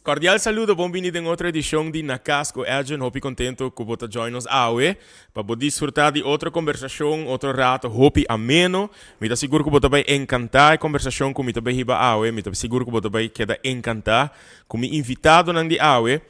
Cordial saludo, bem-vindo em outra edição de Na Casco Edjean. Hope contento que você join nos aue para desfrutar de outra conversação, outro rato, hope ameno. Me tá seguro que você vai encantar a conversação com me também riba aue. Me tá seguro que você vai quedar encantar com me invitado nang di aue.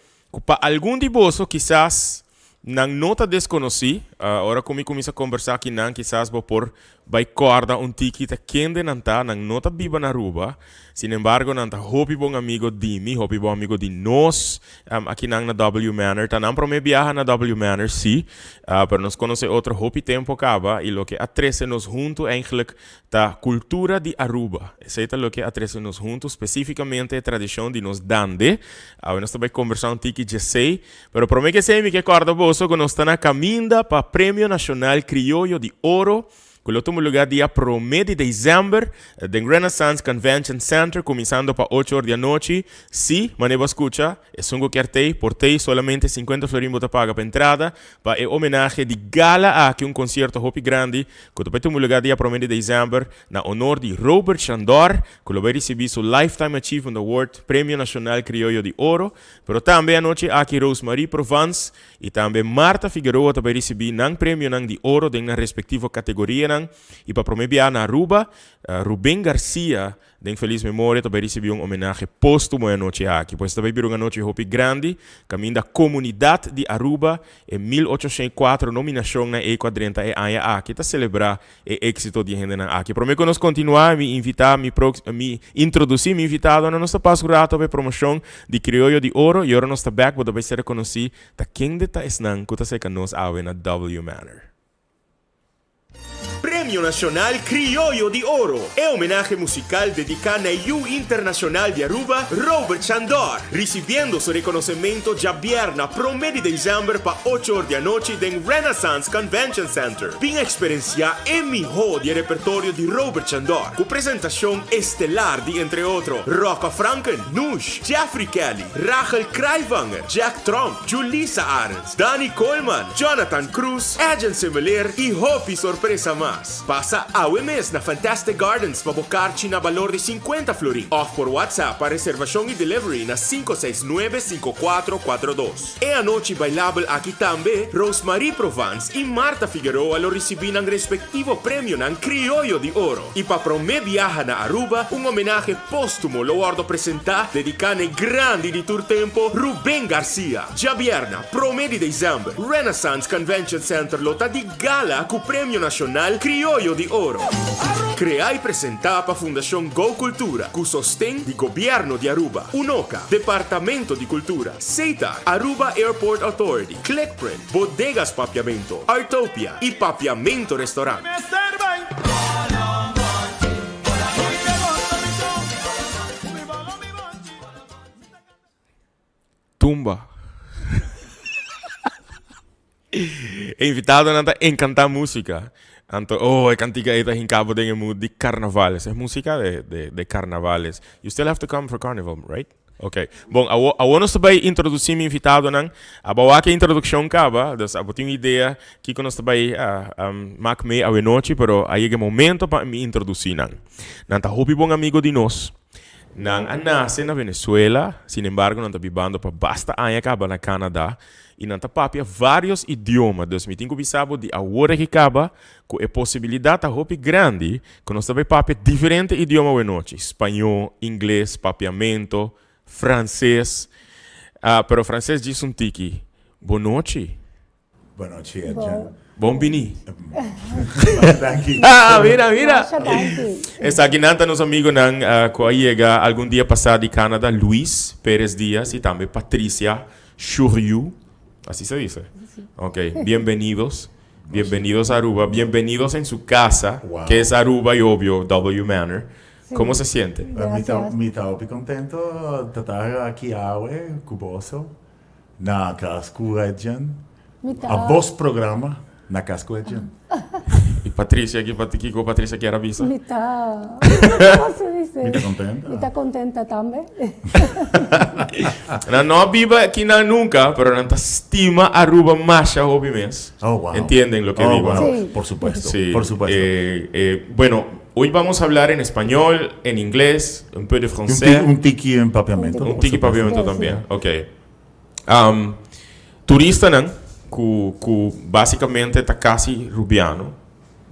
Para algum de vocês, quizás não nota desconheci, agora como começa a conversar aqui não, quizás por vai corda tiki tá quente não tá, não nota biba na ruba. Sin embargo, não tá hopi bom amigo de mim, hopi bom amigo de nós, aqui não na W Manor, tá não para me viajar na W Manor, sim, para nos conhecer outro hopi tempo acaba e lo que atrece nos junto eigenlijk tá cultura de Aruba. Esse é lo que atrece nos junto, especificamente a tradição de nos dande. Nós também conversando tiki de sei, pero para mim que sei me que corda boso que nós está na caminda para Prêmio Nacional Criollo de Ouro. Que tomo lugar dia 1 de dezembro no Renaissance Convention Center, começando para 8 horas da noite. Se, maneba escucha, é sungo quertei, portei solamente 50 florim te paga para entrada, para homenagem de gala aqui concerto hopi grande, que depois tomo lugar dia 1 de dezembro, na honor de Robert Chandor, que vai receber seu Lifetime Achievement Award, Prêmio Nacional Criollo de Ouro, pero também a noite aqui Rosemary Provence e também Marta Figueroa vai receber um prêmio de ouro na respectiva categoria. E para promover na Aruba, Rubén Garcia, de feliz memória, também recebeu homenagem póstumo à noite aqui. Pois também virou uma noite hopi grande, caminho da comunidade de Aruba, em 1804, nominação na E40 e Aya aqui, para celebrar o êxito de gente na aqui. Para mim, que nós continuar, me invitar, me introduzir, me invitado na nossa passo rato para promoção de Criollo de Ouro, e agora nós está back, para ser reconhecido, da quem de tá esnang, que está nós ave na W Manor. Prêmio Nacional Criollo de Ouro é homenagem musical dedicada ao Internacional de Aruba, Robert Chandor, recebendo seu reconhecimento já viernes 1 de dezembro para 8 horas da noite no Renaissance Convention Center. Vem experienciar o melhor do repertório de Robert Chandor, com apresentação estelar de, entre outros, Rocco Franken, Nush, Jeffrey Kelly, Rachel Kreivanger, Jack Trump, Julissa Arens, Danny Coleman, Jonathan Cruz, Edjean Semeleer e Hopi Sorpresa Mais. Passa ao mês na Fantastic Gardens para bocar-te na valor de 50 florim. Off por WhatsApp para reservação e delivery na 569-5442. E a noite bailável aqui também, Rosemary Provence e Marta Figueroa lo receberam respectivo prêmio na Criollo de Ouro. E para promover viaja na Aruba, homenagem póstumo lo guardo apresentar dedicado grande de tur tempo Rubén Garcia. Já viernes 1 de dezembro, Renaissance Convention Center lota de gala com o Prêmio Nacional Criollo de Ouro. Criar e apresentar para a Fundação Go Cultura, com sostém do Governo de Aruba, UNOCA, Departamento de Cultura, CETA, Aruba Airport Authority, Clickprint, Bodegas Papiamento, Artopia e Papiamento Restaurante. Tumba. Invitado a encantar música. Então, é cantiga esta em cabo de mood de carnavales. É música de carnavales. You still have to come for carnival, right? Ok. Bom, a nós também introduzir me invitado nan. A boa que introdução acaba, dus a tenho ideia que nós também mak me a noite, pero aí é momento para me introduzir nan. Nan tá hopi bom amigo de nós. Nan nasce na Venezuela, sin embargo, nan tá vivendo para basta anos acaba na Canadá. E não papia vários idiomas. Dus me tenho bisabo de agora que acaba com a possibilidade a hopi grande que nós também papia diferentes idiomas de noite. Espanhol, inglês, papiamento, francês. Pero francês diz tiki. Boa noite. Boa noite, Edjean. Bom bini. Mira. Está aqui nanta nos amigos que chega algum dia passado de Canadá, Luis, Perez Díaz e também Patricia Chourio. Así se dice. Ok, bienvenidos. Bienvenidos a Aruba. Bienvenidos en su casa, wow. Que es Aruba y obvio, W Manor. Sí. ¿Cómo se siente? Me está contento de estar aquí hoy, cuboso, na Casco Edjean. A vos programa na Casco Edjean. E Patricia, aqui com Patricia que era vista. Me está contenta. Me está contenta também. Não vive aqui nunca, pero não estima Aruba más obviamente. Oh, wow. ¿Entienden lo que digo? Wow. Sí. Por supuesto. Sí. Por supuesto. Bueno, hoy vamos a hablar en español, en inglés, un poco de francés. Un tiki empapiamento. Un tiki papiamento Sí, también. Ok. Turista, né? Que basicamente está casi rubiano.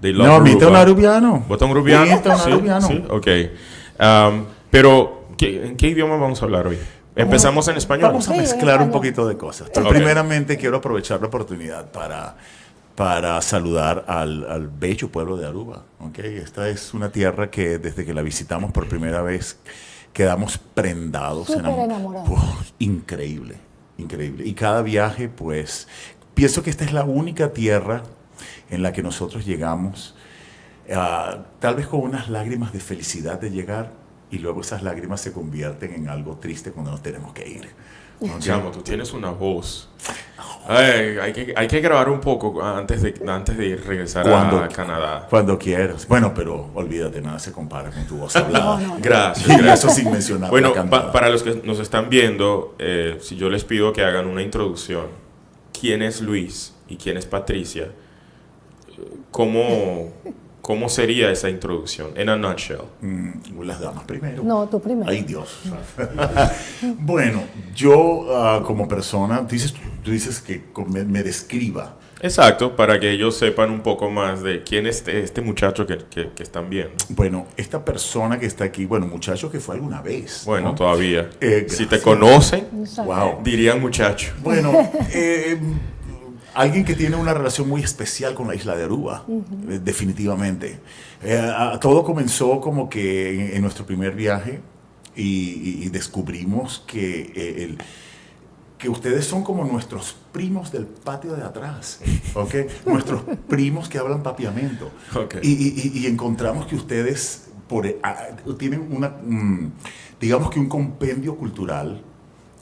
No, mita un rubiano. ¿Bota un rubiano? Mita un rubiano. Sí, ok. Pero, ¿en qué idioma vamos a hablar hoy? Empezamos en español. Vamos a Sí, mezclar en un español. poquito de cosas. Pero Ok. primeramente quiero aprovechar la oportunidad para saludar al bello pueblo de Aruba. ¿Okay? Esta es una tierra que desde que la visitamos por primera vez quedamos prendados. Súper enamorados. Increíble, increíble. Y cada viaje, pues, pienso que esta es la única tierra en la que nosotros llegamos, tal vez con unas lágrimas de felicidad de llegar, y luego esas lágrimas se convierten en algo triste cuando nos tenemos que ir. ¿Okay? Chamo, tú tienes una voz. Ay, hay que grabar un poco antes de regresar a Canadá. Cuando quieras. Bueno, pero olvídate, nada se compara con tu voz hablada. No. Gracias, Y gracias. eso sin mencionar Bueno, la cantada. para los que nos están viendo, si yo les pido que hagan una introducción, ¿quién es Luis y quién es Patricia? ¿Cómo sería esa introducción? En a nutshell. Las damas primero. No, tú primero. Ay, Dios. Bueno, yo como persona, tú dices que me describa. Exacto, para que ellos sepan un poco más de quién es este muchacho que están viendo. Bueno, esta persona que está aquí, bueno, muchacho que fue alguna vez. Bueno, ¿no? todavía. Si te gracias. conocen, Exacto. Wow. dirían muchacho. Bueno, alguien que tiene una relación muy especial con la isla de Aruba, definitivamente. Todo comenzó como que en nuestro primer viaje y descubrimos que ustedes son como nuestros primos del patio de atrás, ¿ok? Nuestros primos que hablan papiamento. Ok. Y encontramos que ustedes tienen digamos que un compendio cultural,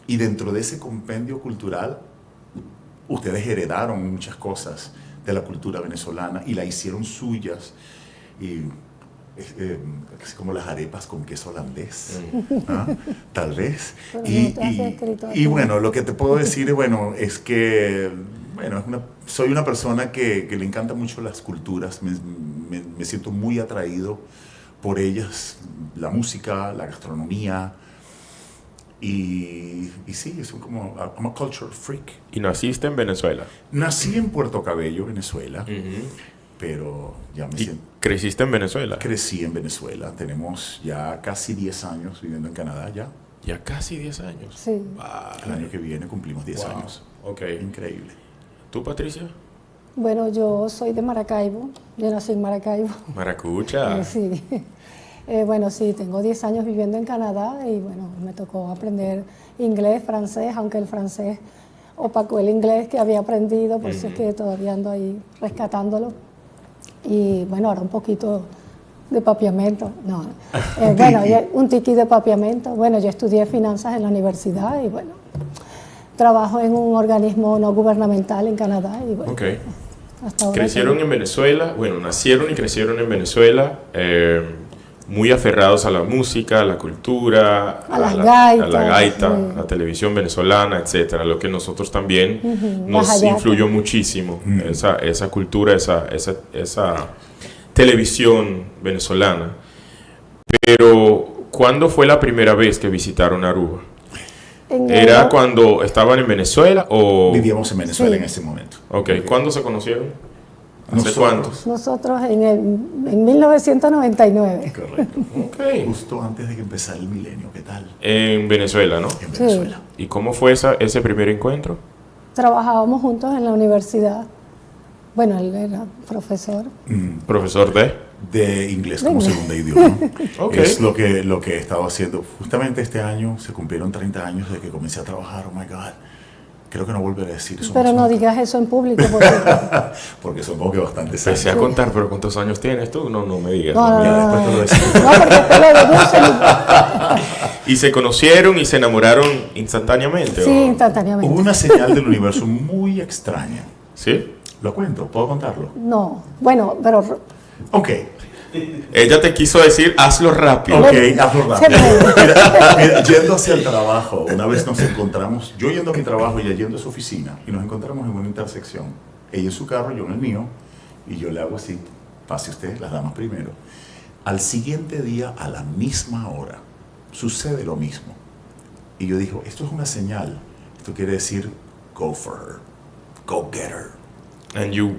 y dentro de ese compendio cultural ustedes heredaron muchas cosas de la cultura venezolana y la hicieron suyas, y es como las arepas con queso holandés, ¿ah? Tal vez. Pero no te has escrito Y aquí. bueno, lo que te puedo decir, bueno, es que soy una persona que le encanta mucho las culturas, me siento muy atraído por ellas, la música, la gastronomía. Y sí, es como I'm a culture freak. Y naciste en Venezuela. Nací en Puerto Cabello, Venezuela, pero ya me Y siento... creciste en Venezuela. Crecí en Venezuela, tenemos ya casi 10 años viviendo en Canadá ya. Ya casi 10 años. Sí. El año que viene cumplimos 10 Wow. años. Ok. Increíble. ¿Tú, Patricia? Bueno, yo soy de Maracaibo. Yo nací en Maracaibo. Maracucha. Sí. Bueno, sí, tengo 10 años viviendo en Canadá y bueno, me tocó aprender inglés, francés, aunque el francés opacó el inglés que había aprendido, por eso es que todavía ando ahí rescatándolo. Y bueno, ahora un poquito de papiamento. No, bueno, un tiki de papiamento. Bueno, yo estudié finanzas en la universidad y bueno, trabajo en un organismo no gubernamental en Canadá y bueno, Ok. hasta ahora. Crecieron en Venezuela, bueno, nacieron y crecieron en Venezuela, muy aferrados a la música, a la cultura, A las a la gaitas, gaita, sí. la televisión venezolana, etcétera, lo que nosotros también nos Las hallatas. influyó muchísimo, esa cultura, esa televisión venezolana. Pero, ¿cuándo fue la primera vez que visitaron Aruba? ¿Era cuando estaban en Venezuela o...? Vivíamos en Venezuela Sí. en ese momento. Ok, ¿cuándo se conocieron? ¿Hace Nosotros. cuántos? Nosotros en 1999. Correcto. Ok. Justo antes de que empezara el milenio, ¿qué tal? En Venezuela, ¿no? En Sí. Venezuela. ¿Y cómo fue ese primer encuentro? Trabajábamos juntos en la universidad. Bueno, él era profesor. Profesor De inglés como inglés. segundo idioma. Ok. Es lo que he estado haciendo. Justamente este año se cumplieron 30 años de que comencé a trabajar. Oh my God. Creo que no volveré a decir eso. Pero más no nunca. digas eso en público porque Porque son como que bastante Empecé a contar, pero ¿cuántos años tienes tú? No me digas. No, no, Ya no. después te lo decimos. no, porque te lo deducen. ¿Y se conocieron y se enamoraron instantáneamente? Sí, ¿o? instantáneamente. Hubo una señal del universo muy extraña. ¿Sí? ¿Lo cuento? ¿Puedo contarlo? No, bueno, pero Ok. Ella te quiso decir, hazlo rápido. Ok, hazlo rápido. Siempre. Mira, yendo hacia el trabajo, una vez nos encontramos, yo yendo a mi trabajo y ella yendo a su oficina, y nos encontramos en una intersección. Ella en su carro, yo en el mío, y yo le hago así, pase usted, las damas primero. Al siguiente día, a la misma hora, sucede lo mismo. Y yo digo, esto es una señal. Esto quiere decir, go for her. Go get her. And you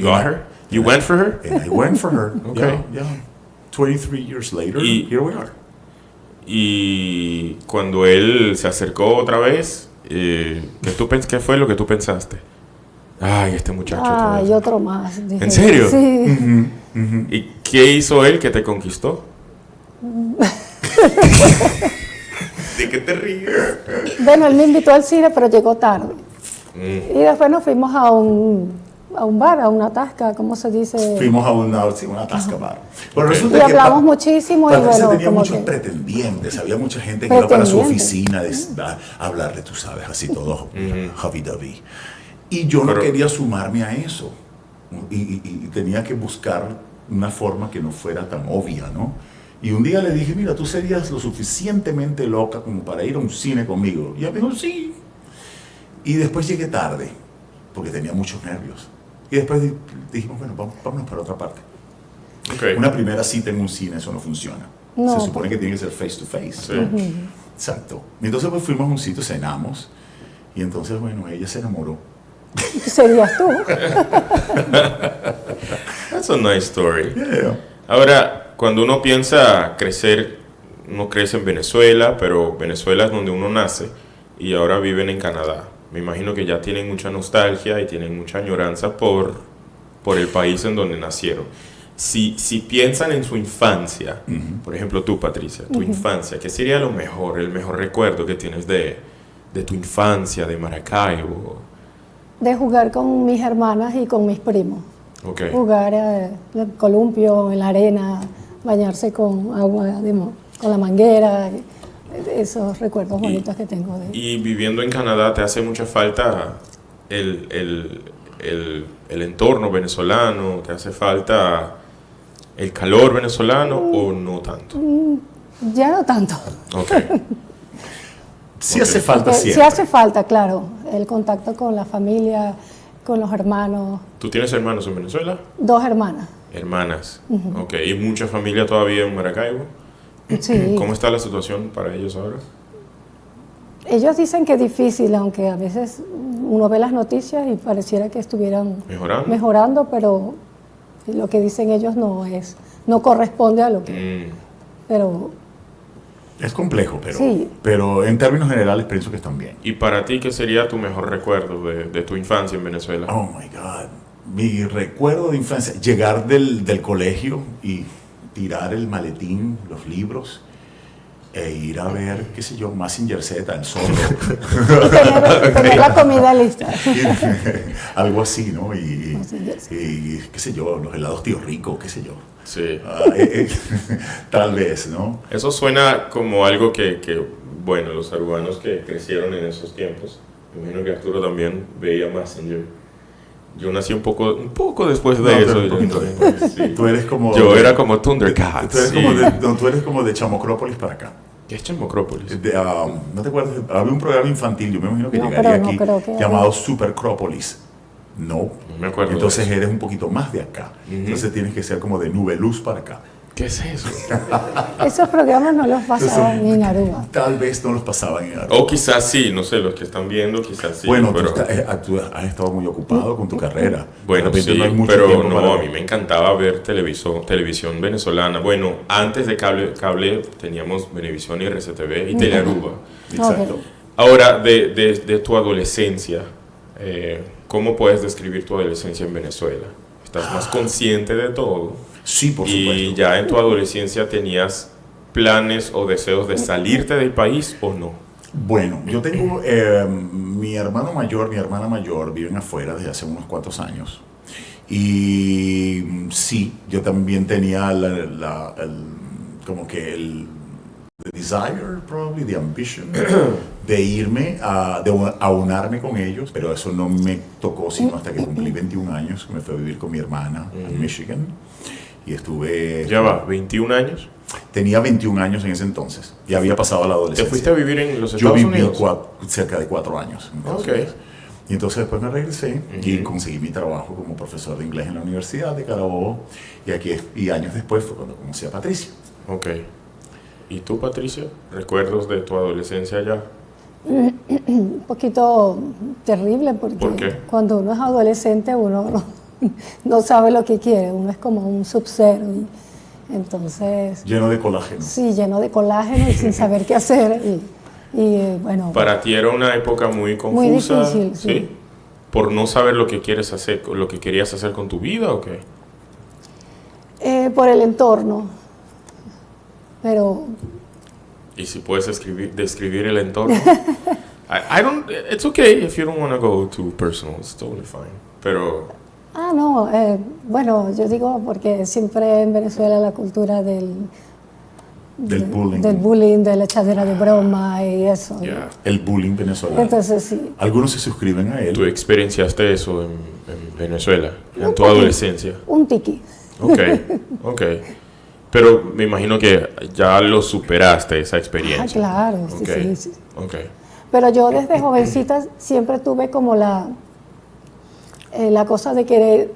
got her? You went for her? And I went for her. Okay. Yeah. 23 years later, here we are. Y cuando él se acercó otra vez, ¿qué fue lo que tú pensaste? Ay, este muchacho. Ay, otro más. Dije. ¿En serio? Sí. ¿Y qué hizo él que te conquistó? ¿De qué te ríes? Bueno, él me invitó al cine, pero llegó tarde. Y después nos fuimos a un bar, a una tasca, ¿cómo se dice? Fuimos a una tasca bar. Pero Okay. resulta Y que hablamos muchísimo y Patricia bueno, tenía como muchos que... pretendientes, había mucha gente que iba para su Pretendientes. oficina a hablarle, tú sabes, así todo javi-davi. Y yo no Pero- quería sumarme a eso. Y tenía que buscar una forma que no fuera tan obvia, ¿no? Y un día le dije, mira, tú serías lo suficientemente loca como para ir a un cine conmigo. Y ella me dijo, sí. Y después llegué tarde, porque tenía muchos nervios. Y después dijimos, bueno, vámonos para otra parte. Okay. Una primera cita en un cine, eso no funciona. No. Se supone que tiene que ser face to face. Sí. Exacto. Y entonces pues fuimos a un sitio, cenamos. Y entonces, bueno, ella se enamoró. Serías tú. That's a nice story. Yeah. Ahora, cuando uno piensa crecer, uno crece en Venezuela, pero Venezuela es donde uno nace y ahora viven en Canadá. Me imagino que ya tienen mucha nostalgia y tienen mucha añoranza por el país en donde nacieron. Si piensan en su infancia, por ejemplo tú, Patricia, tu infancia, ¿qué sería el mejor recuerdo que tienes de tu infancia, de Maracaibo? De jugar con mis hermanas y con mis primos. Okay. Jugar en el columpio, en la arena, bañarse con agua, con la manguera. Esos recuerdos bonitos que tengo de... Y viviendo en Canadá, ¿te hace mucha falta el entorno venezolano? ¿Te hace falta el calor venezolano o no tanto? Ya no tanto. Okay. Sí hace falta Sí siempre. hace falta, claro, el contacto con la familia, con los hermanos. ¿Tú tienes hermanos en Venezuela? 2 hermanas. Hermanas. Ok. ¿Y mucha familia todavía en Maracaibo? Sí. ¿Cómo está la situación para ellos ahora? Ellos dicen que es difícil, aunque a veces uno ve las noticias y pareciera que estuvieran ¿Mejorando? pero lo que dicen ellos no corresponde a lo que... Pero Es complejo, Sí. pero en términos generales pienso que están bien. ¿Y para ti qué sería tu mejor recuerdo de tu infancia en Venezuela? Oh my God. Mi recuerdo de infancia, llegar del colegio y tirar el maletín, los libros, e ir a ver, qué sé yo, Mazinger Z, El Zorro. y tener la comida lista. Algo así, ¿no? Y Mazinger Z. qué sé yo, los helados Tío Rico, qué sé yo. Sí. Tal vez, ¿no? Eso suena como algo que, bueno, los arubanos que crecieron en esos tiempos, me imagino que Arturo también veía Messenger. Yo nací un poco después de No, eso. pero un poquito después. Sí. Tú eres como... Yo era como Thundercats. Tú eres como de Chamocrópolis para acá. ¿Qué es Chamocrópolis? ¿No te acuerdas? Había un programa infantil, yo me imagino que No, llegaría pero no aquí, creo que- llamado Supercrópolis. No. No me acuerdo de Entonces eso. eres un poquito más de acá. Entonces tienes que ser como de Nube Luz para acá. ¿Qué es eso? Esos programas no los pasaban en Aruba. Tal vez no los pasaban en Aruba. O quizás sí, no sé, los que están viendo quizás sí. Bueno, pero, tú has estado muy ocupado con tu carrera. bueno, De repente sí, no hay mucho pero tiempo no, para- a mí me encantaba ver televisión venezolana. Bueno, antes de cable teníamos Venevisión y RCTV y Telearuba. Exacto. Ok. Ahora, de tu adolescencia, ¿cómo puedes describir tu adolescencia en Venezuela? ¿Estás más consciente de todo? Sí, por supuesto. ¿Y ya en tu adolescencia tenías planes o deseos de salirte del país o no? Bueno, yo tengo mi hermano mayor, mi hermana mayor viven afuera desde hace unos cuantos años. Y sí, yo también tenía como que el desire, probably, the ambition de irme, de aunarme con ellos, pero eso no me tocó sino hasta que cumplí 21 años, que me fui a vivir con mi hermana en Michigan. Y estuve... Ya va, 21 años. Tenía 21 años en ese entonces. Ya había pasado la ¿Te adolescencia. fuiste a vivir en los Yo Estados viví Unidos? cerca de 4 años. En Estados Ok. Unidos. Y entonces después me regresé y conseguí mi trabajo como profesor de inglés en la Universidad de Carabobo. Y años después fue cuando conocí a Patricia. Ok. ¿Y tú, Patricia? ¿Recuerdos de tu adolescencia allá? Un poquito terrible porque ¿Por qué? cuando uno es adolescente uno no sabe lo que quiere, uno es como un sub-zero y entonces... Lleno de colágeno. Sí, lleno de colágeno y sin saber qué hacer y bueno... Para ti era una época muy confusa. Muy difícil, sí. ¿Por no saber lo que quieres hacer, lo que querías hacer con tu vida o qué? Por el entorno, pero... Y si puedes describir el entorno. I don't, it's okay if you don't want to go too personal, it's totally fine. Pero... no, bueno, yo digo porque siempre en Venezuela la cultura del bullying, de la echadera de broma y eso. Yeah. El bullying venezolano. Entonces sí. Algunos se suscriben a él. ¿Tú experienciaste eso en Venezuela, en tu adolescencia? Un tiki. Ok. Pero me imagino que ya lo superaste, esa experiencia. Claro, Okay. sí. Okay. Pero yo desde jovencita siempre tuve como la cosa de querer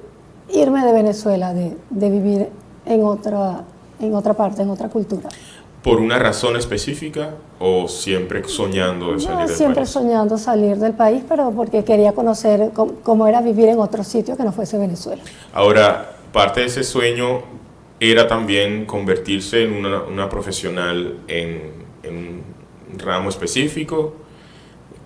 irme de Venezuela, de vivir en otra parte, en otra cultura. ¿Por una razón específica o siempre soñando de salir del Siempre país? soñando salir del país, pero porque quería conocer cómo era vivir en otro sitio que no fuese Venezuela. Ahora, parte de ese sueño era también convertirse en una profesional en un ramo específico.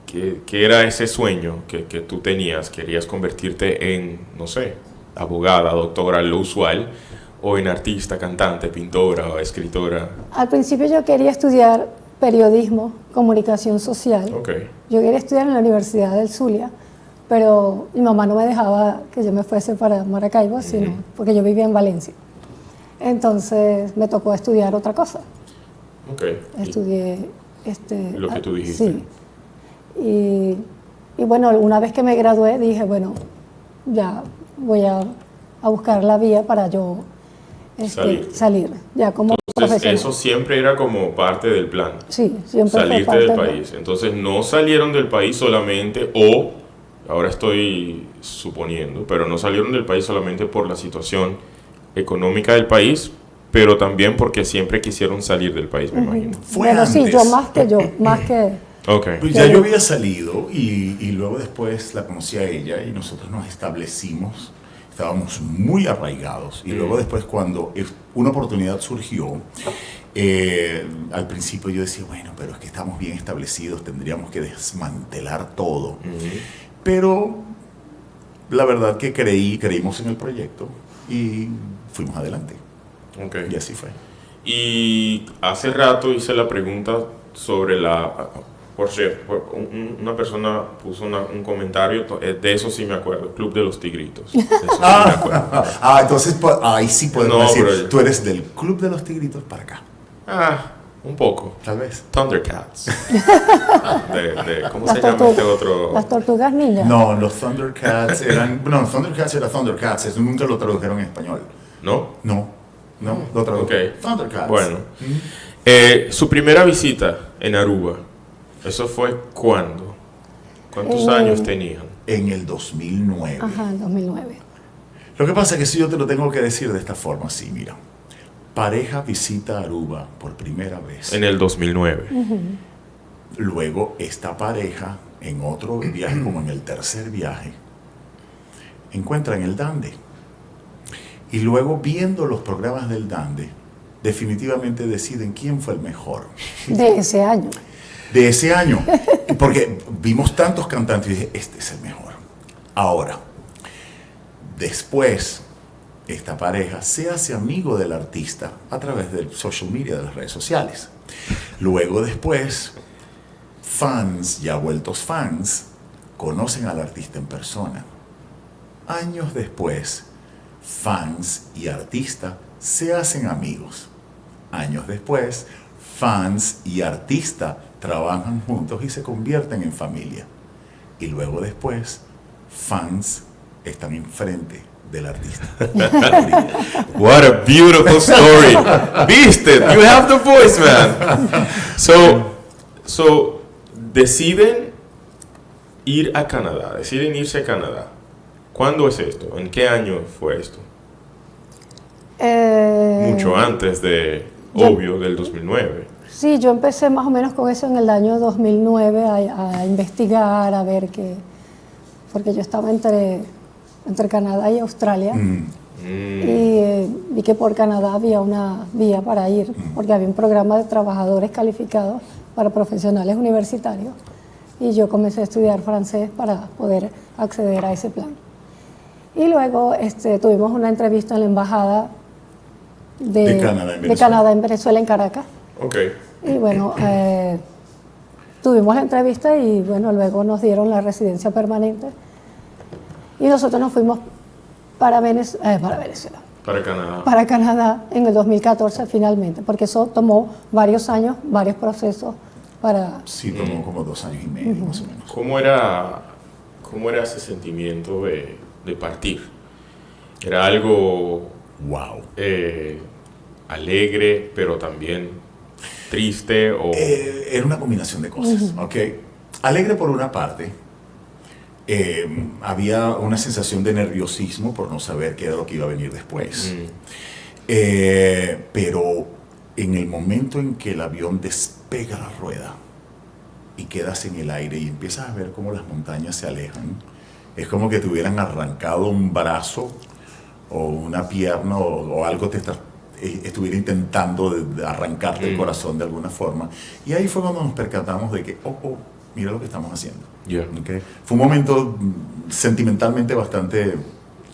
¿Qué era ese sueño que tú tenías? ¿Querías convertirte en, no sé, abogada, doctora, lo usual, o en artista, cantante, pintora o escritora? Al principio yo quería estudiar periodismo, comunicación social. Okay. Yo quería estudiar en la Universidad del Zulia, pero mi mamá no me dejaba que yo me fuese para Maracaibo, sino porque yo vivía en Valencia. Entonces me tocó estudiar otra cosa. Okay. Estudié... Lo que tú dijiste. Sí. Y bueno, una vez que me gradué dije, bueno, ya voy a buscar la vía para yo salir, ya como Entonces, profesional. eso siempre era como parte del plan. Sí, siempre Salirte fue parte del país. Entonces, no salieron del país solamente, ahora estoy suponiendo, pero no salieron del país solamente por la situación económica del país, pero también porque siempre quisieron salir del país, me imagino. Fue Bueno, antes. sí, más que... Okay. Pues ya yo había salido y luego después la conocí a ella y nosotros nos establecimos, estábamos muy arraigados y luego después cuando una oportunidad surgió, al principio yo decía, bueno, pero es que estamos bien establecidos, tendríamos que desmantelar todo. Pero la verdad que creímos en el proyecto y fuimos adelante. Okay. Y así fue. Y hace rato hice la pregunta sobre por cierto, una persona puso un comentario, de eso sí me acuerdo, Club de los Tigritos. De eso sí me acuerdo. Entonces ahí sí podemos No, decir, pero- tú eres del Club de los Tigritos para acá, Un poco. tal vez. Thundercats. ¿Cómo Las se llama este otro? Las tortugas ninja. No, los Thundercats eran... No, Thundercats era Thundercats, eso nunca lo tradujeron en español. ¿No? No, lo tradujeron. Ok. Thundercats. Bueno. Su primera visita en Aruba, ¿eso fue cuándo? ¿Cuántos años tenían? En el 2009. Ajá, en 2009. Lo que pasa es que si yo te lo tengo que decir de esta forma, sí, mira. Pareja visita Aruba por primera vez. En el 2009. Luego esta pareja, en otro viaje, como en el tercer viaje, encuentran el Dande. Y luego, viendo los programas del Dande, definitivamente deciden quién fue el mejor. De ese año. De ese año. Porque vimos tantos cantantes y dije, este es el mejor. Ahora, después, esta pareja se hace amigo del artista a través del social media, de las redes sociales. Luego, después, fans, ya vueltos fans, conocen al artista en persona. Años después, fans y artista se hacen amigos. Años después, fans y artista trabajan juntos y se convierten en familia. Y luego después, fans están enfrente del artista. What a beautiful story. ¿Viste? You have the voice, man. So deciden Ir a Canadá, deciden irse a Canadá. ¿Cuándo es esto? ¿En qué año fue esto? Mucho antes obvio, del 2009. Sí, yo empecé más o menos con eso en el año 2009 a investigar, a ver qué, porque yo estaba entre Canadá y Australia y vi que por Canadá había una vía para ir, porque había un programa de trabajadores calificados para profesionales universitarios y yo comencé a estudiar francés para poder acceder a ese plan. Y luego tuvimos una entrevista en la embajada de Canadá en Venezuela, en Caracas. Okay. Y bueno, tuvimos la entrevista y bueno, luego nos dieron la residencia permanente y nosotros nos fuimos para Canadá en el 2014 finalmente, porque eso tomó varios años, varios procesos para... Sí, tomó como 2 años y medio más o menos. ¿Cómo era ese sentimiento de partir? ¿Era algo alegre, pero también triste? Era una combinación de cosas, ¿ok? Alegre por una parte, había una sensación de nerviosismo por no saber qué era lo que iba a venir después. Pero en el momento en que el avión despega la rueda y quedas en el aire y empiezas a ver cómo las montañas se alejan, es como que te hubieran arrancado un brazo o una pierna o algo estuviera intentando de arrancarte el corazón de alguna forma. Y ahí fue cuando nos percatamos de que, mira lo que estamos haciendo. Yeah. ¿Okay? Fue un momento sentimentalmente bastante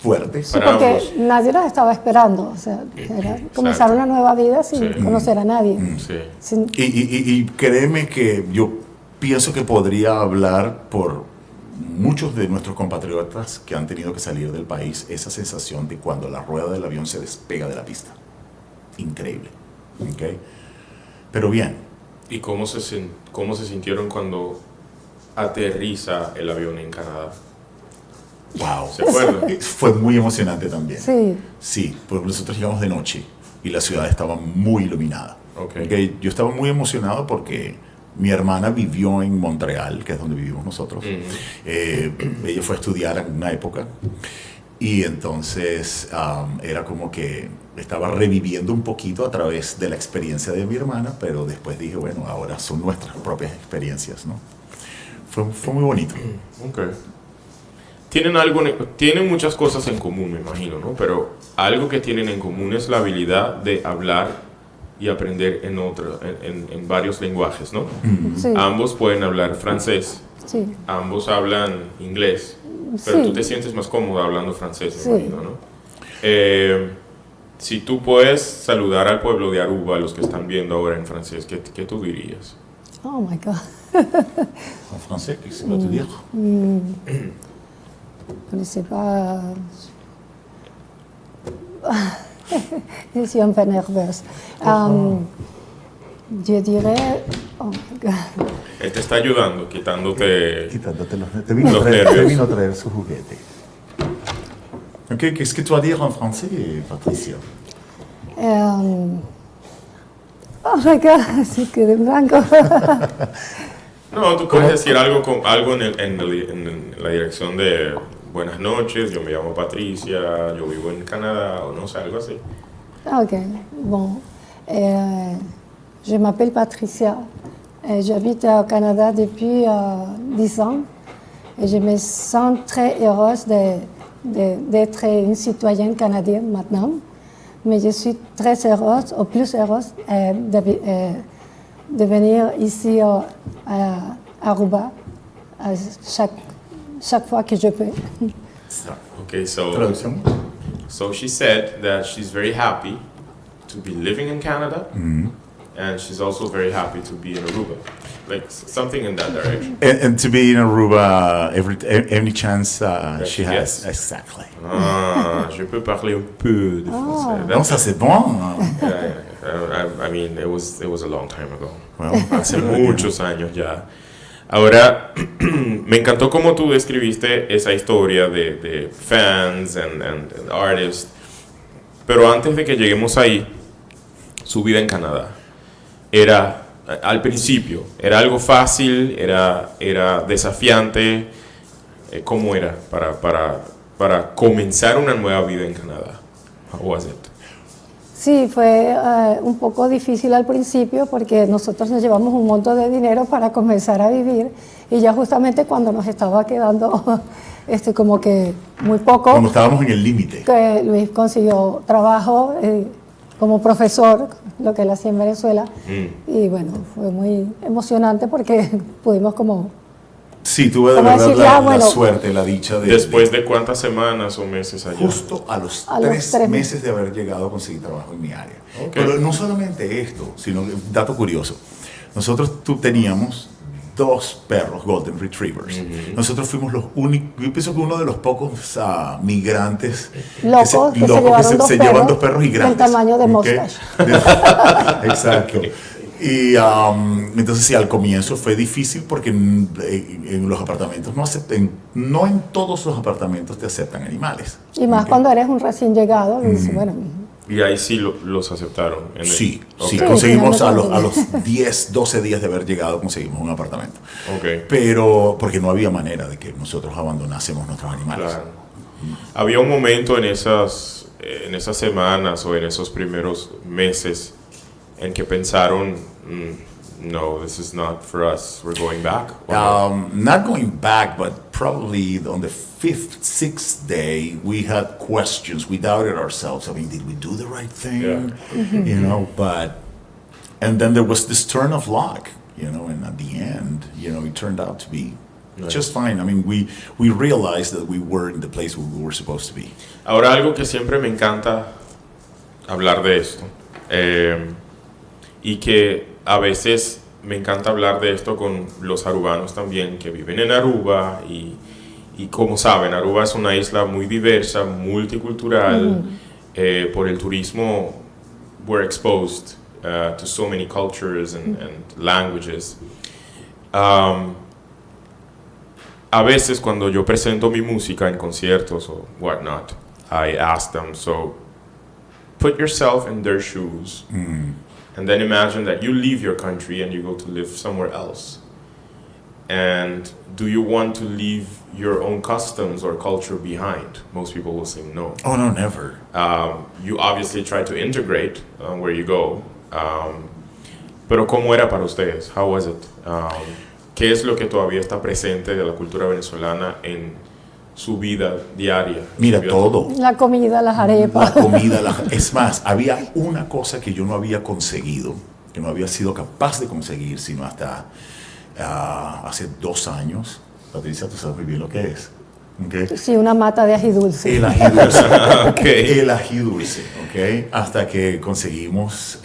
fuerte. Sí, porque nadie nos estaba esperando. O sea, era comenzar una nueva vida sin conocer a nadie. Y créeme que yo pienso que podría hablar por muchos de nuestros compatriotas que han tenido que salir del país, esa sensación de cuando la rueda del avión se despega de la pista. Increíble. ¿Okay? Pero bien. ¿Y cómo se sintieron cuando aterriza el avión en Canadá? Wow. ¿Se acuerdan? Fue muy emocionante también. Sí, porque nosotros llegamos de noche y la ciudad estaba muy iluminada. Okay. Yo estaba muy emocionado porque mi hermana vivió en Montreal, que es donde vivimos nosotros. Ella fue a estudiar en una época y entonces era como que estaba reviviendo un poquito a través de la experiencia de mi hermana, pero después dije, bueno, ahora son nuestras propias experiencias, ¿no? Fue muy bonito. Okay. Tienen muchas cosas en común, me imagino, ¿no? Pero algo que tienen en común es la habilidad de hablar y aprender en varios lenguajes, ¿no? Sí. Ambos pueden hablar francés, ambos hablan inglés, pero tú te sientes más cómoda hablando francés, me imagino, ¿no? Si tú puedes saludar al pueblo de Aruba, a los que están viendo ahora en francés, ¿qué tú dirías? Oh my God. En francés, ¿qué se va a decir? Je ne sais pas. Je suis un peu nerveuse. Yo dirais. Oh my God. Él te está ayudando, quitándote Te vino a traer su juguete. Okay, qu'est-ce que tu vas dire en français, Patricia? Oh my God, sí que de blanco. No, tú puedes decir algo en la dirección de buenas noches, yo me llamo Patricia, yo vivo en Canadá, o no sé, algo así. Ok, bon. Je m'appelle Patricia. J'habite au Canada depuis 10 ans et je me sens très heureuse d'être une citoyenne canadienne maintenant. Mais je suis très heureuse, ou plus heureuse, de venir ici à Aruba chaque fois que je peux. Okay, so she said that she's very happy to be living in Canada, and she's also very happy to be in Aruba, like something in that direction. And to be in Aruba every chance she has. Yes. Exactly. Je peux parler un peu de français. Non, ça c'est bon. I mean, it was a long time ago. Well, Hace muchos años ya. Ahora, me encantó cómo tú describiste esa historia de fans and artists. Pero antes de que lleguemos ahí, su vida en Canadá era, al principio, era algo fácil, era desafiante. ¿Cómo era para comenzar una nueva vida en Canadá? How was it? Sí, fue un poco difícil al principio porque nosotros nos llevamos un monto de dinero para comenzar a vivir y ya justamente cuando nos estaba quedando como que muy poco, Cuando estábamos en el límite. que Luis consiguió trabajo como profesor, lo que él hacía en Venezuela, y bueno, fue muy emocionante porque pudimos como... Sí, tuve de Como verdad decir, la suerte, la dicha de... ¿Después de cuántas semanas o meses allá? Justo a los A los 3 3 meses de haber llegado a conseguir trabajo en mi área. Ok. Pero no solamente esto, sino que, dato curioso, nosotros teníamos 2 perros Golden Retrievers. Nosotros fuimos los únicos, yo pienso que uno de los pocos migrantes Locos que se se llevaron llevan 2 dos perros y del grandes. tamaño de ¿ok? mustache. Exacto. Y entonces sí, al comienzo fue difícil porque en los apartamentos no en todos los apartamentos te aceptan animales. Y más ¿ok? cuando eres un recién llegado, y dices, bueno, Y ahí sí los aceptaron. Sí, Ok. sí, conseguimos a finalmente los 10, 12 días de haber llegado, conseguimos un apartamento. Ok. Pero porque no había manera de que nosotros abandonásemos nuestros animales. Claro. Había un momento en esas semanas o en esos primeros meses en que pensaron, no, this is not for us, we're going back. ¿O no? Not going back, but probably on the 5th, 6th day, we had questions. We doubted ourselves. I mean, did we do the right thing? Yeah. You know, and then there was this turn of luck, you know, and at the end, you know, it turned out to be Nice. just fine. I mean, we realized that we were in the place where we were supposed to be. Ahora, algo que siempre me encanta hablar de esto, y que a veces me encanta hablar de esto con los arubanos también que viven en Aruba y como saben, Aruba es una isla muy diversa, multicultural. Por el turismo we're exposed to so many cultures and languages. A veces cuando yo presento mi música en conciertos o whatnot, I ask them, so put yourself in their shoes. And then imagine that you leave your country and you go to live somewhere else. And do you want to leave your own customs or culture behind? Most people will say no. Oh, no, never. You obviously try to integrate where you go. Pero ¿cómo era para ustedes? How was it? ¿Qué es lo que todavía está presente de la cultura venezolana en su vida diaria? Mira, Su vida todo. la comida, las La arepas. comida, es más, había una cosa que yo no había conseguido, que no había sido capaz de conseguir, sino hasta hace 2 años. Patricia, tú sabes muy bien lo que es. ¿Okay? Sí, una mata de ají dulce. El ají dulce. Ok. El ají dulce, ¿ok? Hasta que conseguimos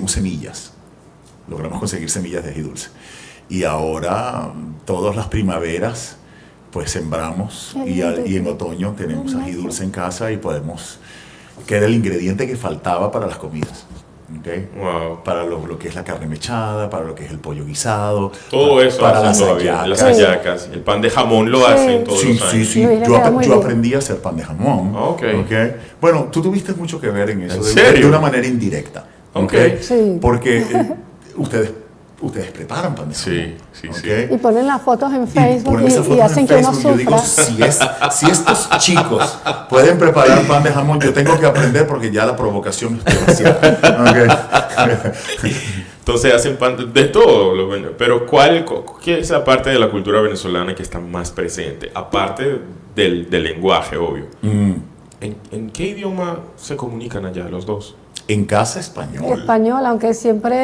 semillas. Logramos conseguir semillas de ají dulce. Y ahora, todas las primaveras, pues sembramos y en otoño tenemos ají dulce en casa y podemos, que era el ingrediente que faltaba para las comidas. ¿Okay? Wow. Para lo que es la carne mechada, para lo que es el pollo guisado, Todo eso para hacen las todavía. Las hallacas. hallacas. El pan de jamón lo hacen todos Sí, los sí, años. sí. Luis le Yo, queda muy yo bien. aprendí a hacer pan de jamón. Ok. Bueno, tú tuviste mucho que ver en eso, ¿En de serio? una manera indirecta. Ok. Sí. Porque ustedes preparan pan de jamón. Sí, sí, sí. ¿ok? Y ponen las fotos en Y Facebook ponen esas y fotos hacen en que uno Facebook, yo digo, sufra. si estos chicos pueden preparar pan de jamón, yo tengo que aprender porque ya la provocación es demasiada. ¿Ok? Entonces hacen pan de todo. Pero ¿qué es la parte de la cultura venezolana que está más presente? Aparte del lenguaje, obvio. ¿En qué idioma se comunican allá los dos? En casa español. Español, aunque siempre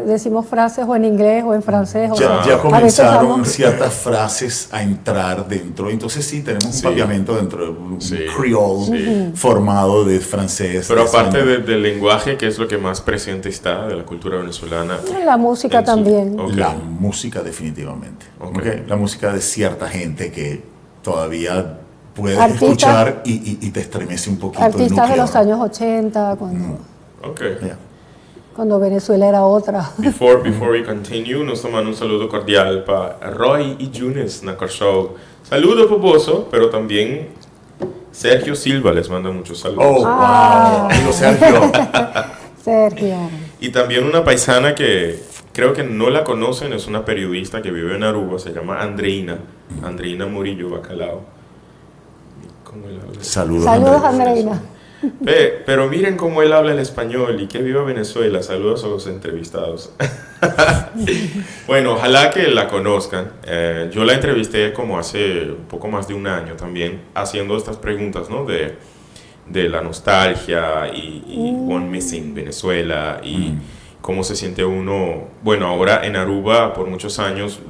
decimos frases o en inglés o en francés. O sea, Ya a veces comenzaron vamos- ciertas frases a entrar dentro. Entonces sí, tenemos un Sí. paviamento dentro de un Sí. creole formado de francés. Pero de aparte español. del lenguaje, ¿qué es lo que más presente está de la cultura venezolana? La música En su- también. Ok. La música definitivamente. Ok. ¿Ok? La música de cierta gente que todavía puedes Artistas- escuchar y te estremece un poquito. el Artistas de núcleo. los años 80, Ok. Yeah. cuando Venezuela era otra. Before we continue, nos toman un saludo cordial para Roy y Yunes na show. Saludo puposo, pero también Sergio Silva les manda muchos saludos. Oh, wow. Amigo Sergio. Sergio. Y también una paisana que creo que no la conocen, es una periodista que vive en Aruba, se llama Andreina Murillo Bacalao. ¿Cómo él habla? Saludos, Andreina. Pero miren cómo él habla el español y que viva Venezuela. Saludos a los entrevistados. Bueno, ojalá que la conozcan. Yo la entrevisté como hace un poco más de un año también, haciendo estas preguntas, ¿no? De la nostalgia y One Missing Venezuela y cómo se siente uno. Bueno, ahora en Aruba por muchos años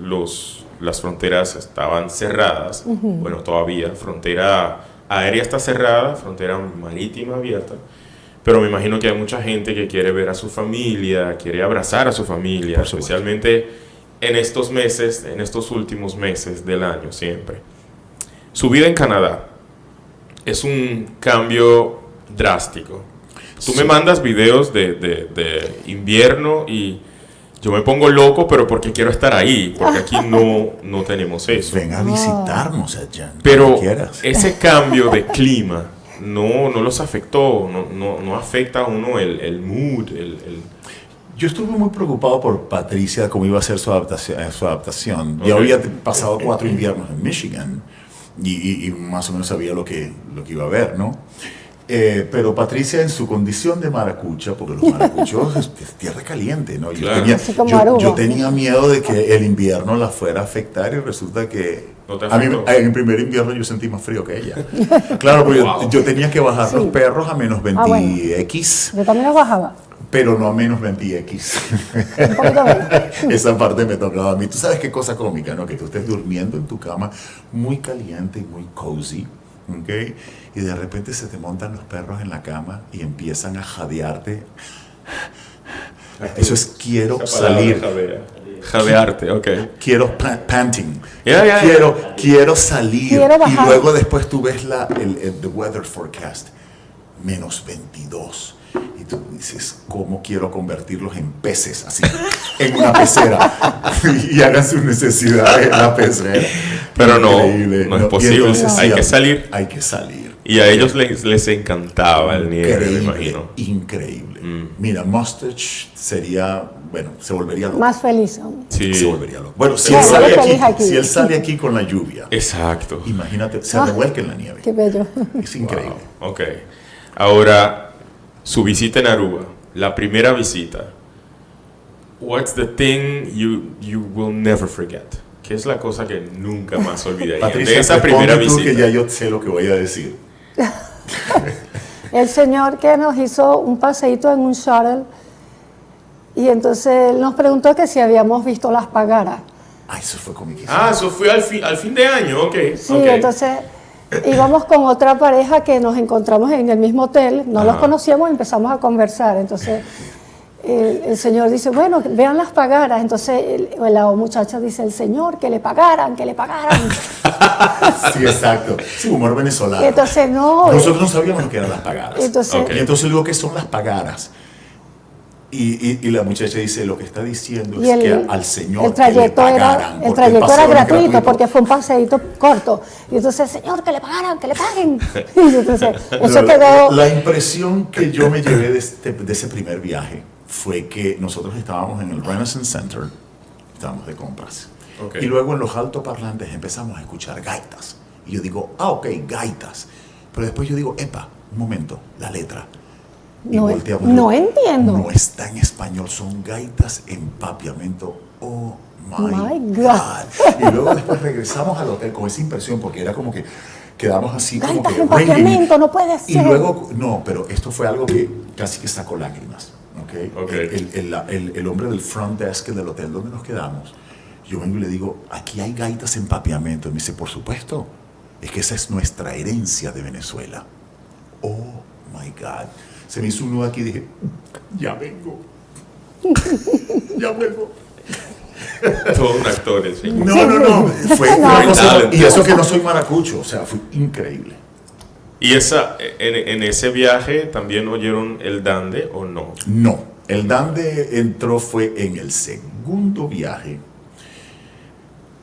las fronteras estaban cerradas. Bueno, todavía frontera aérea está cerrada, frontera marítima abierta, pero me imagino que hay mucha gente que quiere ver a su familia, quiere abrazar a su familia, especialmente en estos meses, en estos últimos meses del año siempre. Su vida en Canadá es un cambio drástico. Tú me mandas videos de invierno y yo me pongo loco, pero porque quiero estar ahí, porque aquí no tenemos eso. Ven a visitarnos, Edjean. Pero ese cambio de clima no los afectó, no afecta a uno el mood. Yo estuve muy preocupado por Patricia, cómo iba a ser su adaptación. Okay. Ya había pasado 4 inviernos en Michigan y más o menos sabía lo que iba a ver, ¿no? Pero Patricia, en su condición de maracucha, porque los maracuchos es tierra caliente, ¿no? Claro. Yo tenía miedo de que el invierno la fuera a afectar y resulta que a mí, en el primer invierno yo sentí más frío que ella. Claro, porque yo tenía que bajar los perros a menos 20 X. Yo también los bajaba. Pero no a menos 20 X. Esa parte me tocaba a mí. Tú sabes qué cosa cómica, ¿no? Que tú estés durmiendo en tu cama muy caliente y muy cozy. ¿Okay? Y de repente se te montan los perros en la cama y empiezan a jadearte. Eso es quiero salir. Jadearte, ok. Quiero panting. Yeah. Quiero salir. Quiero bajar. Y luego después tú ves the weather forecast. Menos 22. Y tú dices, ¿cómo quiero convertirlos en peces? Así, en una pecera. Y hagan sus necesidades en la pecera. Pero no es posible. Hay que salir. Hay que salir. Y a ellos les encantaba el nieve, me imagino. Increíble. Mira, Mustache sería, bueno, se volvería loco. Más feliz aún. Sí. Se volvería loco. Bueno, si él sale aquí con la lluvia. Exacto. Imagínate, se revuelca en la nieve. Qué bello. Es increíble. Wow. Ok. Ahora, su visita en Aruba, la primera visita. What's the thing you will never forget? ¿Qué es la cosa que nunca más olvidaría Patricia, de esa primera visita? Que ya yo sé lo que voy a decir. El señor que nos hizo un paseíto en un shuttle y entonces él nos preguntó que si habíamos visto las pagaras. Eso fue comiquísimo. Eso fue al fin de año, ok. Sí, entonces íbamos con otra pareja que nos encontramos en el mismo hotel, no los conocíamos y empezamos a conversar. Entonces el señor dice, bueno, vean las pagaras. Entonces la muchacha dice, el señor, que le pagaran. Sí, exacto. Sí, humor venezolano. Entonces nosotros no sabíamos lo que eran las pagaras. Entonces, Y entonces digo, ¿qué son las pagaras? Y la muchacha dice, lo que está diciendo es que al señor el trayecto que le pagaran. El trayecto era gratuito porque fue un paseíto corto. Y entonces, señor, que le pagaran, que le paguen. Y entonces, eso quedó... La impresión que yo me llevé de ese primer viaje fue que nosotros estábamos en el Renaissance Center, estábamos de compras. Y luego en los altoparlantes empezamos a escuchar gaitas. Y yo digo, ok, gaitas. Pero después yo digo, epa, un momento, la letra. Y no entiendo. No está en español, son gaitas en papiamento. Oh my God. Y luego después regresamos al hotel con esa impresión, porque era como que quedamos así gaitas como que... en papiamento, no puede ser. Y luego, no, pero esto fue algo que casi que sacó lágrimas. El hombre del front desk del hotel donde nos quedamos, yo vengo y le digo, aquí hay gaitas en papiamento. Y me dice, por supuesto, es que esa es nuestra herencia de Venezuela. Oh my God. Se me hizo un nudo aquí y dije, ya vengo. Todo un actor, sí. No. Fue una cosa, y eso que no soy maracucho, o sea, fue increíble. ¿Y en ese viaje también oyeron el dande o no? No, el dande fue en el segundo viaje.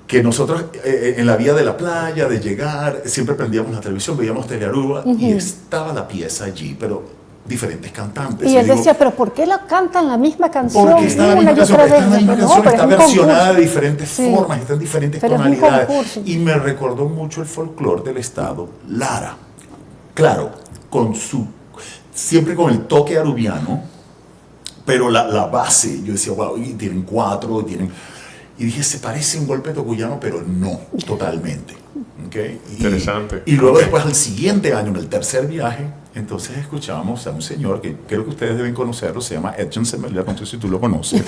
Que nosotros en la vía de la playa, de llegar, siempre prendíamos la televisión, veíamos Telearuba y estaba la pieza allí, pero diferentes cantantes. Y Yo él digo, decía, pero ¿por qué la cantan la misma canción? porque está la una misma y otra canción, está vez? la misma No, canción, pero está es un versionada concurso. de diferentes Sí. formas, está en diferentes Pero es un tonalidades. concurso. Y me recordó mucho el folclore del estado Lara. Claro, siempre con el toque arubiano, pero la base, yo decía, wow, y tienen 4, y dije, se parece un golpe tocuyano, pero no, totalmente. ¿Okay? Interesante. Y luego Ok. después, al siguiente año, en el tercer viaje, entonces escuchamos a un señor que creo que ustedes deben conocerlo, se llama Edjean, Semeleer, no sé si tú lo conoces.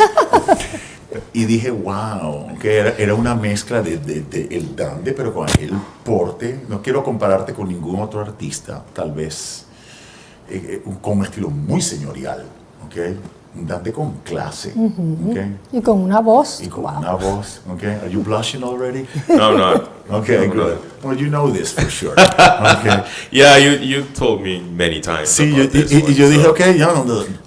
Y dije, wow, que era una mezcla de el dande, pero con aquel porte. No quiero compararte con ningún otro artista, tal vez con un estilo muy señorial, ¿ok? Un dande con clase, ¿ok? Y con una voz. Y con wow. una voz, ¿ok? Are you blushing already? No, no. Okay, No, good. no. Well, you know this for sure. Okay. Yeah, you told me many times. Sí, about this y one, yo dije, so- ok, ya,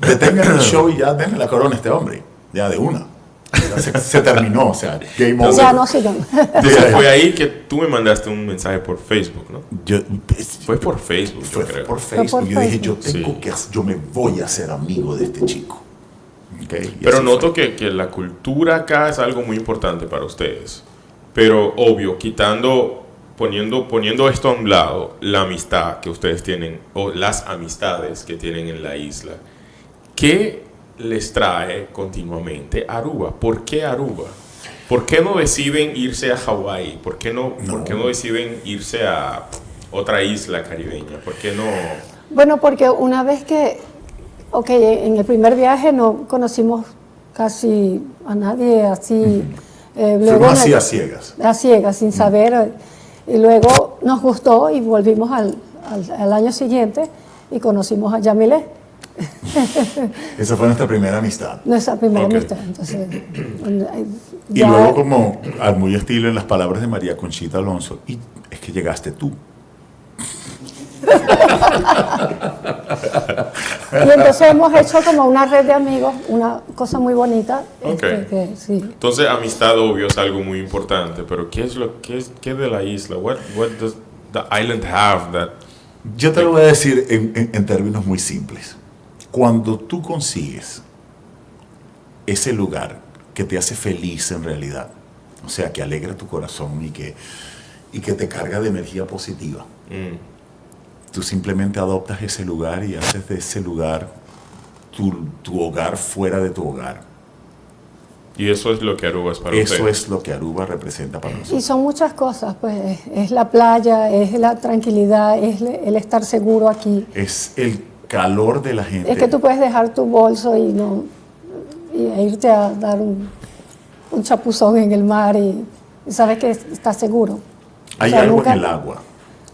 detengan el show y ya denle la corona a este hombre. Ya de una. Ya se terminó, o sea, game over. Ya no sigan. Entonces fue ahí que tú me mandaste un mensaje por Facebook, ¿no? Fue por Facebook, yo Fue creo. por Facebook. por Yo dije, Facebook. yo me voy a hacer amigo de este chico. Okay, y Pero así noto fue. que la cultura acá es algo muy importante para ustedes. Pero obvio, poniendo esto a un lado, la amistad que ustedes tienen, o las amistades que tienen en la isla, ¿qué les trae continuamente a Aruba? ¿Por qué Aruba? ¿Por qué no deciden irse a Hawái? ¿Por qué no deciden irse a otra isla caribeña? ¿Por qué no? Bueno, porque una vez que, ok, en el primer viaje no conocimos casi a nadie así. Fuimos así a ciegas. A ciegas, sin saber. Y luego nos gustó y volvimos al año siguiente y conocimos a Yamile, Esa fue nuestra primera amistad. nuestra primera Ok. amistad. Entonces, Y luego, como al muy estilo en las palabras de María Conchita Alonso, y es que llegaste tú. Y entonces hemos hecho como una red de amigos, una cosa muy bonita. Ok. Sí. Entonces, amistad, obvio, es algo muy importante, pero ¿qué de la isla? What does the island have that? Yo te lo voy a decir en términos muy simples. Cuando tú consigues ese lugar que te hace feliz en realidad, o sea, que alegra tu corazón y que te carga de energía positiva, tú simplemente adoptas ese lugar y haces de ese lugar tu hogar fuera de tu hogar. Y eso es lo que Aruba es para Eso ustedes. es lo que Aruba representa para Y nosotros. son muchas cosas, pues es la playa, es la tranquilidad, es el estar seguro aquí. Es el calor de la gente. Es que tú puedes dejar tu bolso e irte a dar un chapuzón en el mar y sabes que estás seguro. Hay O sea, algo nunca- en el agua.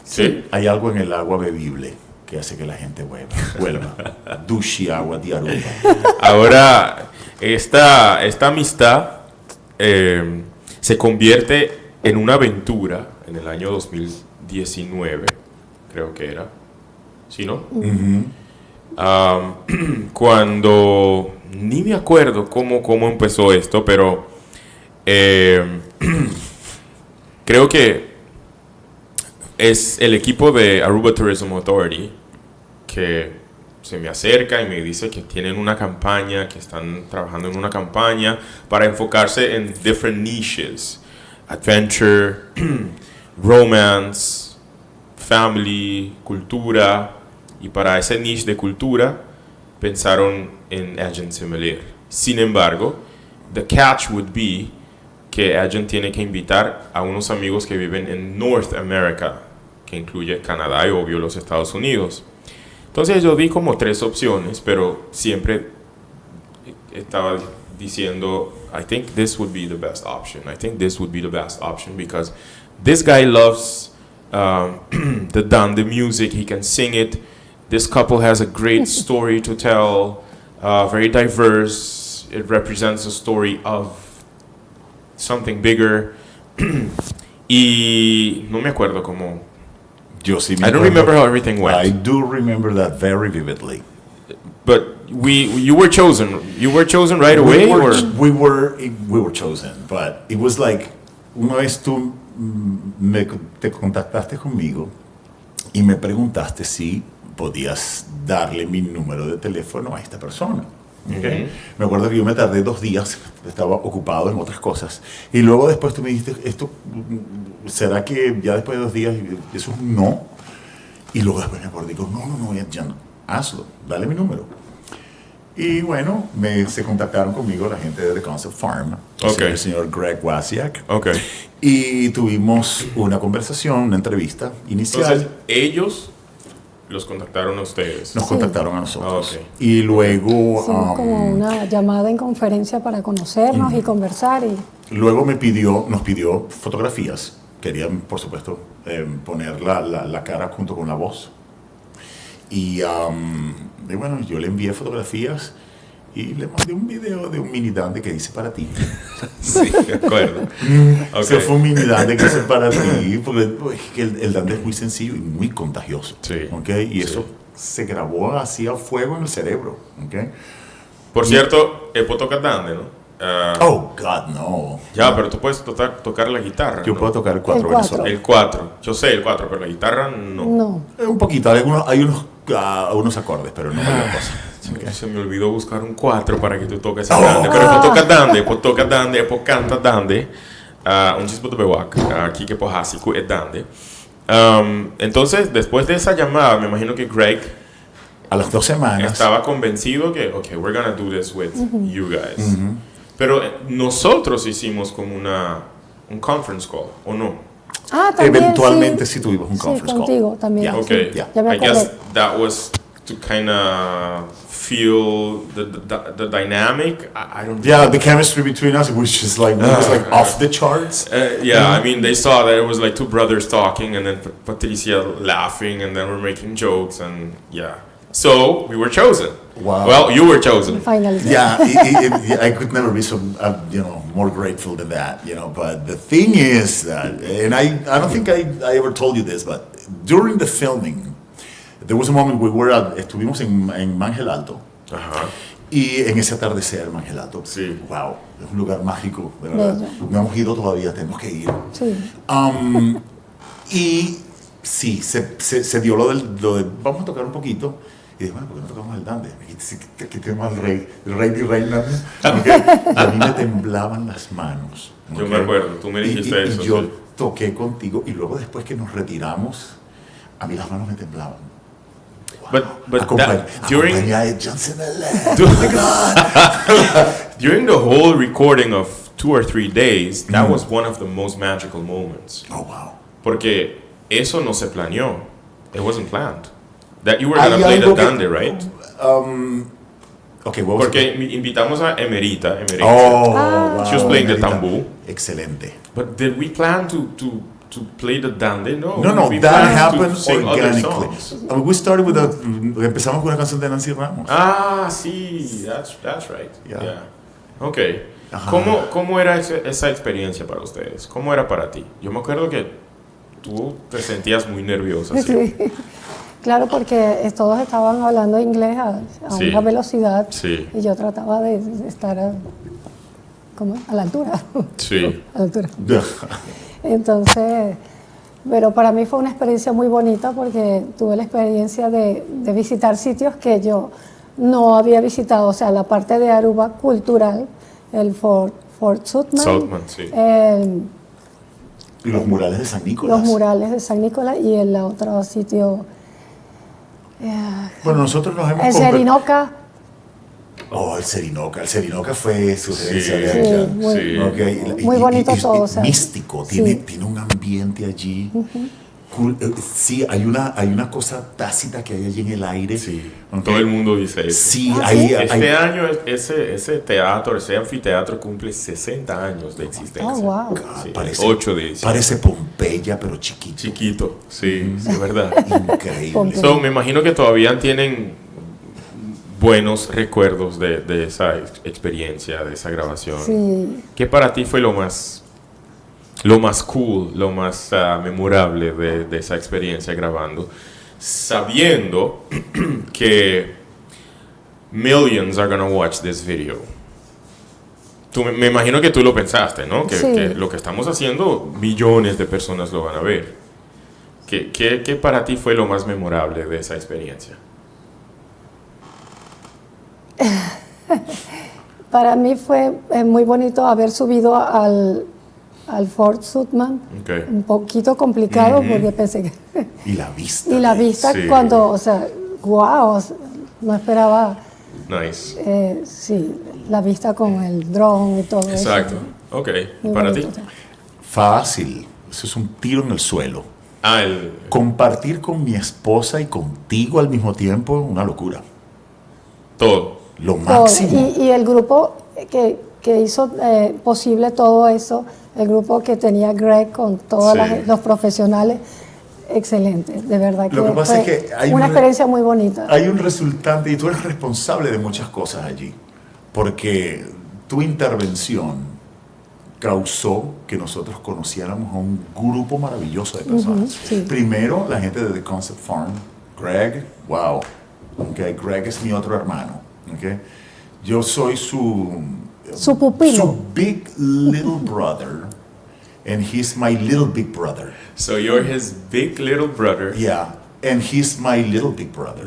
Sí. Hay algo en el agua bebible que hace que la gente vuelva. Dushi agua de Aruba. Ahora, esta amistad se convierte en una aventura en el año 2019, creo que era. ¿Sí, no? Cuando, ni me acuerdo cómo empezó esto, pero creo que es el equipo de Aruba Tourism Authority que se me acerca y me dice que tienen una campaña, que están trabajando en una campaña para enfocarse en different niches: adventure, romance, family, cultura. Y para ese niche de cultura pensaron en Edjean Semeleer. Sin embargo, the catch would be que Edjean tiene que invitar a unos amigos que viven en North America, que incluye Canadá y obvio los Estados Unidos. Entonces yo di como 3 opciones, pero siempre estaba diciendo, I think this would be the best option. I think this would be the best option because this guy loves the music. He can sing it. This couple has a great story to tell, very diverse. It represents a story of something bigger. Y no me acuerdo cómo. Yo sí me I don't acuerdo. remember how everything went. I do remember that very vividly. But you were chosen. You were chosen right away, or We were chosen, but it was like, una vez tú te contactaste conmigo y me preguntaste si podías darle mi número de teléfono a esta persona. ¿Okay? Me acuerdo que yo me tardé 2 días, estaba ocupado en otras cosas. Y luego después tú me dijiste, ¿será que ya después de 2 días eso es un no? Y luego después me acordé, digo, no, Edjean, hazlo, dale mi número. Y bueno, se contactaron conmigo la gente de The Concept Farm, el señor Greg Wasiak. Okay. Y tuvimos una conversación, una entrevista inicial. Entonces, ellos los contactaron a ustedes. Nos contactaron a nosotros. Okay. Y luego... Hicimos como una llamada en conferencia para conocernos y conversar. Y luego nos pidió fotografías. Querían, por supuesto, poner la cara junto con la voz. Y bueno, yo le envié fotografías y le mandé un video de un mini dandy que hice para ti. Sí, de acuerdo. O sea, fue un mini dandy que hice para ti, porque el dandy es muy sencillo y muy contagioso. Sí. ¿Okay? Y eso se grabó así a fuego en el cerebro. ¿Okay? Por cierto, toca dandy, ¿no? Oh, God, no. Ya, pero tú puedes tocar la guitarra. Yo ¿no? puedo tocar el 4 El 4. venezolano. El 4. Yo sé el 4, pero la guitarra no. no. Un poquito, hay unos acordes, pero no mayor cosa. Okay. Se me olvidó buscar un 4 para que tú toques el dandy. Pero después toca dandy, después canta dandy. Un chispo de bewak. Aquí que pohasiku es dandy. Entonces, después de esa llamada, me imagino que Greg A las 2 semanas. estaba convencido que, okay, we're gonna do this with you guys. Pero nosotros hicimos como un conference call, ¿o no? También, Eventualmente sí tuvimos un conference call. contigo también. Yeah. Okay. Yeah. Ya me I guess acordé. that was to kind of feel the dynamic. I don't Yeah, the chemistry between us was just like, off the charts. I mean, they saw that it was like two brothers talking, and then Patricia laughing, and then we're making jokes, and yeah. So we were chosen. Wow. Well, you were chosen. Finally. Yeah, I could never be so, more grateful than that, But the thing is that, and I don't think I ever told you this, but during the filming, there was a moment estuvimos en Mangel Alto. Ajá. Y en ese atardecer, Mangel Alto, Sí. wow, es un lugar mágico, de verdad. Bello. No hemos ido todavía, tenemos que ir. Sí. Y sí, se dio lo de vamos a tocar un poquito. Y dije, bueno, ¿por qué no tocamos el dandy? Aquí tenemos al rey, el rey y reina. Okay. A mí me temblaban las manos. Yo me acuerdo, tú me dijiste eso. Y yo Sí. toqué contigo, y luego después que nos retiramos, a mí las manos me temblaban. But Acompañé a Edjean Semeleer. During the whole recording of 2 or 3 days, that was one of the most magical moments. Oh, wow. Porque eso no se planeó. It wasn't planned. That you were going to play the dandy, right? Okay, what was Porque invitamos a Emerita. Oh, wow. She was playing the Emerita. tambú. Excelente. But did we plan to play the dandy? No. No, we that planned happened to sing other organically. songs. I mean, we started with empezamos con una canción de Nancy Ramos. Ah, sí, that's right. Yeah. Okay. Ajá. ¿Cómo era esa experiencia para ustedes? ¿Cómo era para ti? Yo me acuerdo que tú te sentías muy nerviosa. ¿Sí? Sí. Claro, porque todos estaban hablando inglés a Sí. una velocidad Sí. y yo trataba de estar a la altura. Sí. A la altura. Entonces, pero para mí fue una experiencia muy bonita porque tuve la experiencia de visitar sitios que yo no había visitado, o sea, la parte de Aruba cultural, el Fort Sutman, Sí. Y los murales de San Nicolás. los murales de San Nicolás y el otro sitio, Bueno, nosotros nos hemos el Serinoca. Oh, el Serinoca. El Serinoca fue sugerencia Sí. de Sí, ella. muy- Okay. muy bonito todo, o sea, místico, sí. tiene un ambiente allí. Cool. Sí, hay una cosa tácita que hay allí en el aire. Sí. Okay. Todo el mundo dice eso. Sí, Ah, hay, ¿sí? Este año ese teatro, ese anfiteatro cumple 60 años de existencia. Oh, wow. Sí, Parece, 8 de diciembre. parece Pompeya, pero chiquito. Chiquito, sí, es verdad. Increíble. Pompeya. So, me imagino que todavía tienen buenos recuerdos de esa experiencia, de esa grabación. Sí. ¿Qué para ti fue lo más cool, lo más memorable de esa experiencia grabando? Sabiendo que millions are gonna watch this video. Me imagino que tú lo pensaste, ¿no? Que, Sí. que lo que estamos haciendo, millones de personas lo van a ver. ¿Qué para ti fue lo más memorable de esa experiencia? Para mí fue muy bonito haber subido al Fort Sutman. Okay. Un poquito complicado porque pensé que... Y la vista. Y la vista Sí. cuando, o sea, wow, no esperaba, Nice. sí, la vista con el drone y todo Exacto. eso. Ok. Muy ¿Para ti? bonito. Fácil. Eso es un tiro en el suelo. Ah, Compartir con mi esposa y contigo al mismo tiempo, una locura. todo. Lo Todo. máximo. Y el grupo que hizo posible todo eso, el grupo que tenía Greg con todos Sí. los profesionales, excelente, de verdad que, Lo que pasa fue es que hay una una- experiencia muy bonita. Hay un resultante y tú eres responsable de muchas cosas allí, porque tu intervención causó que nosotros conociéramos a un grupo maravilloso de personas. sí. Primero, la gente de The Concept Farm, Greg, wow, okay, Greg es mi otro hermano, okay. Yo soy su pupilo. su big little brother, and he's my little big brother. So you're his big little brother. Yeah, and he's my little big brother.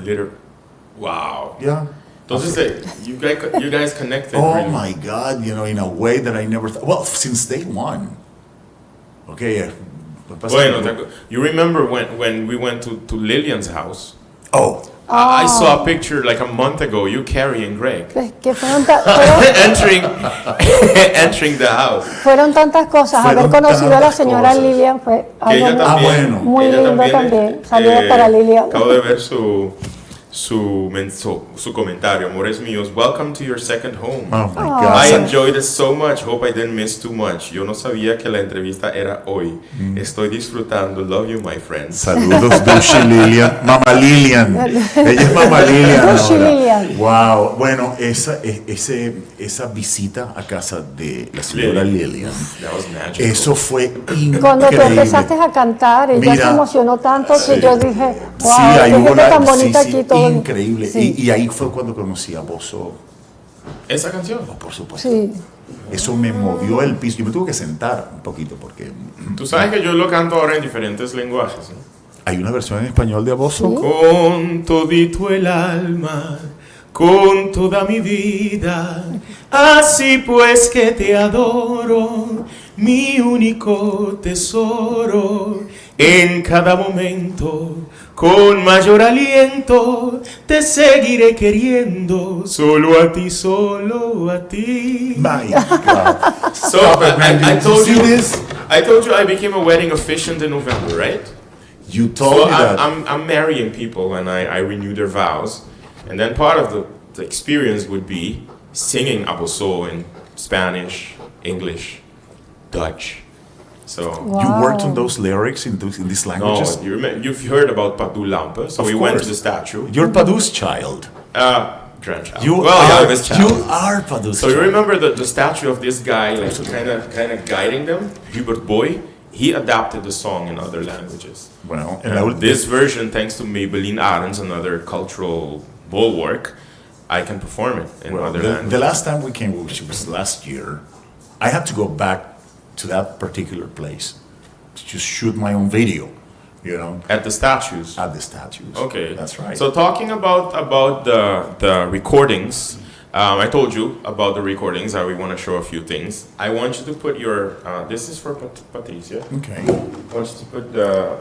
Wow. Yeah. Entonces, you guys connected. Oh really. my God, in a way that I never thought. Well, since day one. Okay. Bueno, you remember when we went to Lillian's house? Oh, I saw a picture like a month ago, you carrying Greg. Pues, que fueron entering the house. fueron tantantas cosas. Fueron Haber conocido a la tantas señora cosas. Lilian fue Que ella algo también, bueno. muy ella lindo también. Saludos eh, para Lilian. Acabo de ver su comentario. Amores míos, welcome to your second home. oh my I God. enjoyed it so much. Hope I didn't miss too much. Yo no sabía que la entrevista era hoy. Estoy disfrutando. Love you, my friends. Saludos, Dulce Lilian. Mamá Lilian. Ella es Mamá Lilian. Dulce ahora. Lilian. Wow. Bueno, esa visita a casa de la señora Lilian, That was magical. eso fue increíble. Cuando tú empezaste a cantar, ella Mira, se emocionó tanto que yo dije, wow, Sí, hay qué gente una tan bonita sí, aquí todo. increíble. Sí. Y ahí fue cuando conocí a Bozo, Esa canción. por supuesto. Sí. Eso me movió el piso. Yo me tuve que sentar un poquito porque Tú sabes que yo lo canto ahora en diferentes lenguajes, ¿no? hay una versión en español de Bozo. Sí. Con todito el alma, con toda mi vida, así pues que te adoro, mi único tesoro, en cada momento, con mayor aliento, te seguiré queriendo, solo a ti, solo a ti. My God. So Stop it, man. I Did told you you see this? I told you I became a wedding officiant in November, right? You told So me that. I'm marrying people and I renew their vows. And then part of the experience would be singing Aboso in Spanish, English, Dutch. So, Wow. You worked on those lyrics in these no, languages? you've heard about Padu Lampe. So Of we went to course. the statue. You're Padu's child. Grandchild. Youngest child. You are Padu's So you child. remember the statue of this guy, like kind of guiding them, Hubert Boy. He adapted the song in other languages. Bueno, And this version, thanks to Maybelline Arends, another cultural bulwark, I can perform it in other the languages. last time we came, which was last year, I had to go back to that particular place to just shoot my own video, At the statues. at the statues. Okay, That's right. So talking about the recordings, I told you about the recordings. We want to show a few things. I want you to put your. This is for Patricia. Okay. I want you to put the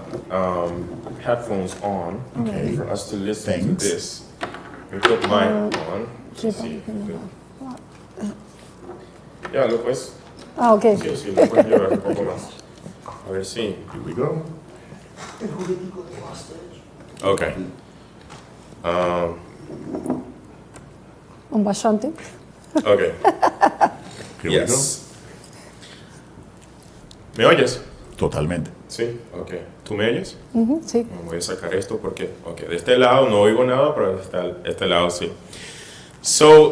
headphones on Okay. for us to listen Thanks. to this. We put mine on. Sí, Sí, porque no good. va. Ya, lo puedes. Ah, ok. Sí, sí, lo puedes llevar un poco más. A ver si. Here we go. Okay. Un bastante. Okay. Here Yes. ¿Me oyes? we go. Totalmente. Sí, ok. ¿Tú me oyes? Ujú, sí. Voy a sacar esto porque, ok, de este lado no oigo nada, pero de este lado sí. So,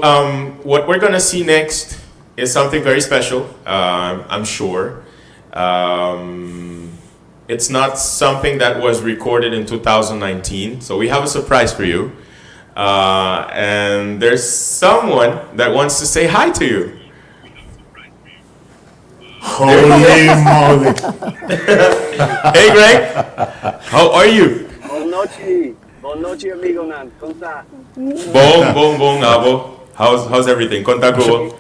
what we're going to see next is something very special, I'm sure. It's not something that was recorded in 2019, so we have a surprise for you. And there's someone that wants to say hi to you. Holy moly. Hey, Greg. How are you? Buon noche, amigo Nan. ¿Cómo está? Bom, Abo. How's everything? Conta go.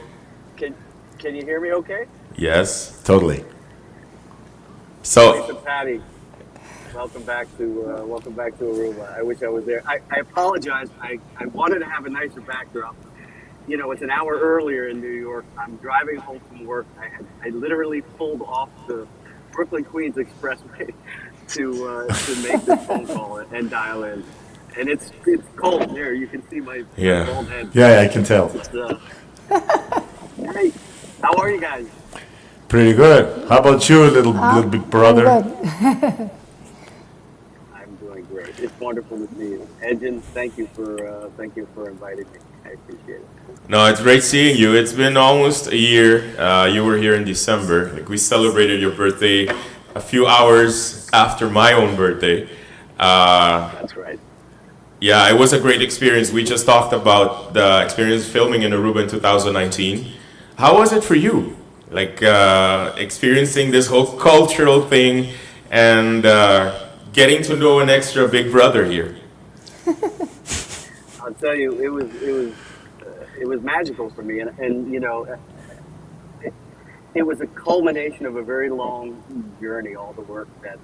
Can you hear me okay? Yes. Totally. So, Lisa Patty, welcome back to Aruba. I wish I was there. I apologize. I wanted to have a nicer backdrop. You know, it's an hour earlier in New York. I'm driving home from work. I literally pulled off the Brooklyn Queens Expressway to make this phone call and dial in. And it's cold here. You can see my bald head. Yeah, I can tell. Hey, how are you guys? Pretty good. How about you, little big brother? I'm good. I'm doing great. It's wonderful to see you. Edjean, thank you for inviting me. I appreciate it. no, it's great seeing you. It's been almost a year. You were here in December. Like, we celebrated your birthday a few hours after my own birthday. That's right. Yeah, it was a great experience. We just talked about the experience filming in Aruba in 2019. How was it for you? Like, experiencing this whole cultural thing and getting to know an extra big brother here. I'll tell you, it was magical for me, and you know, it was a culmination of a very long journey. All the work that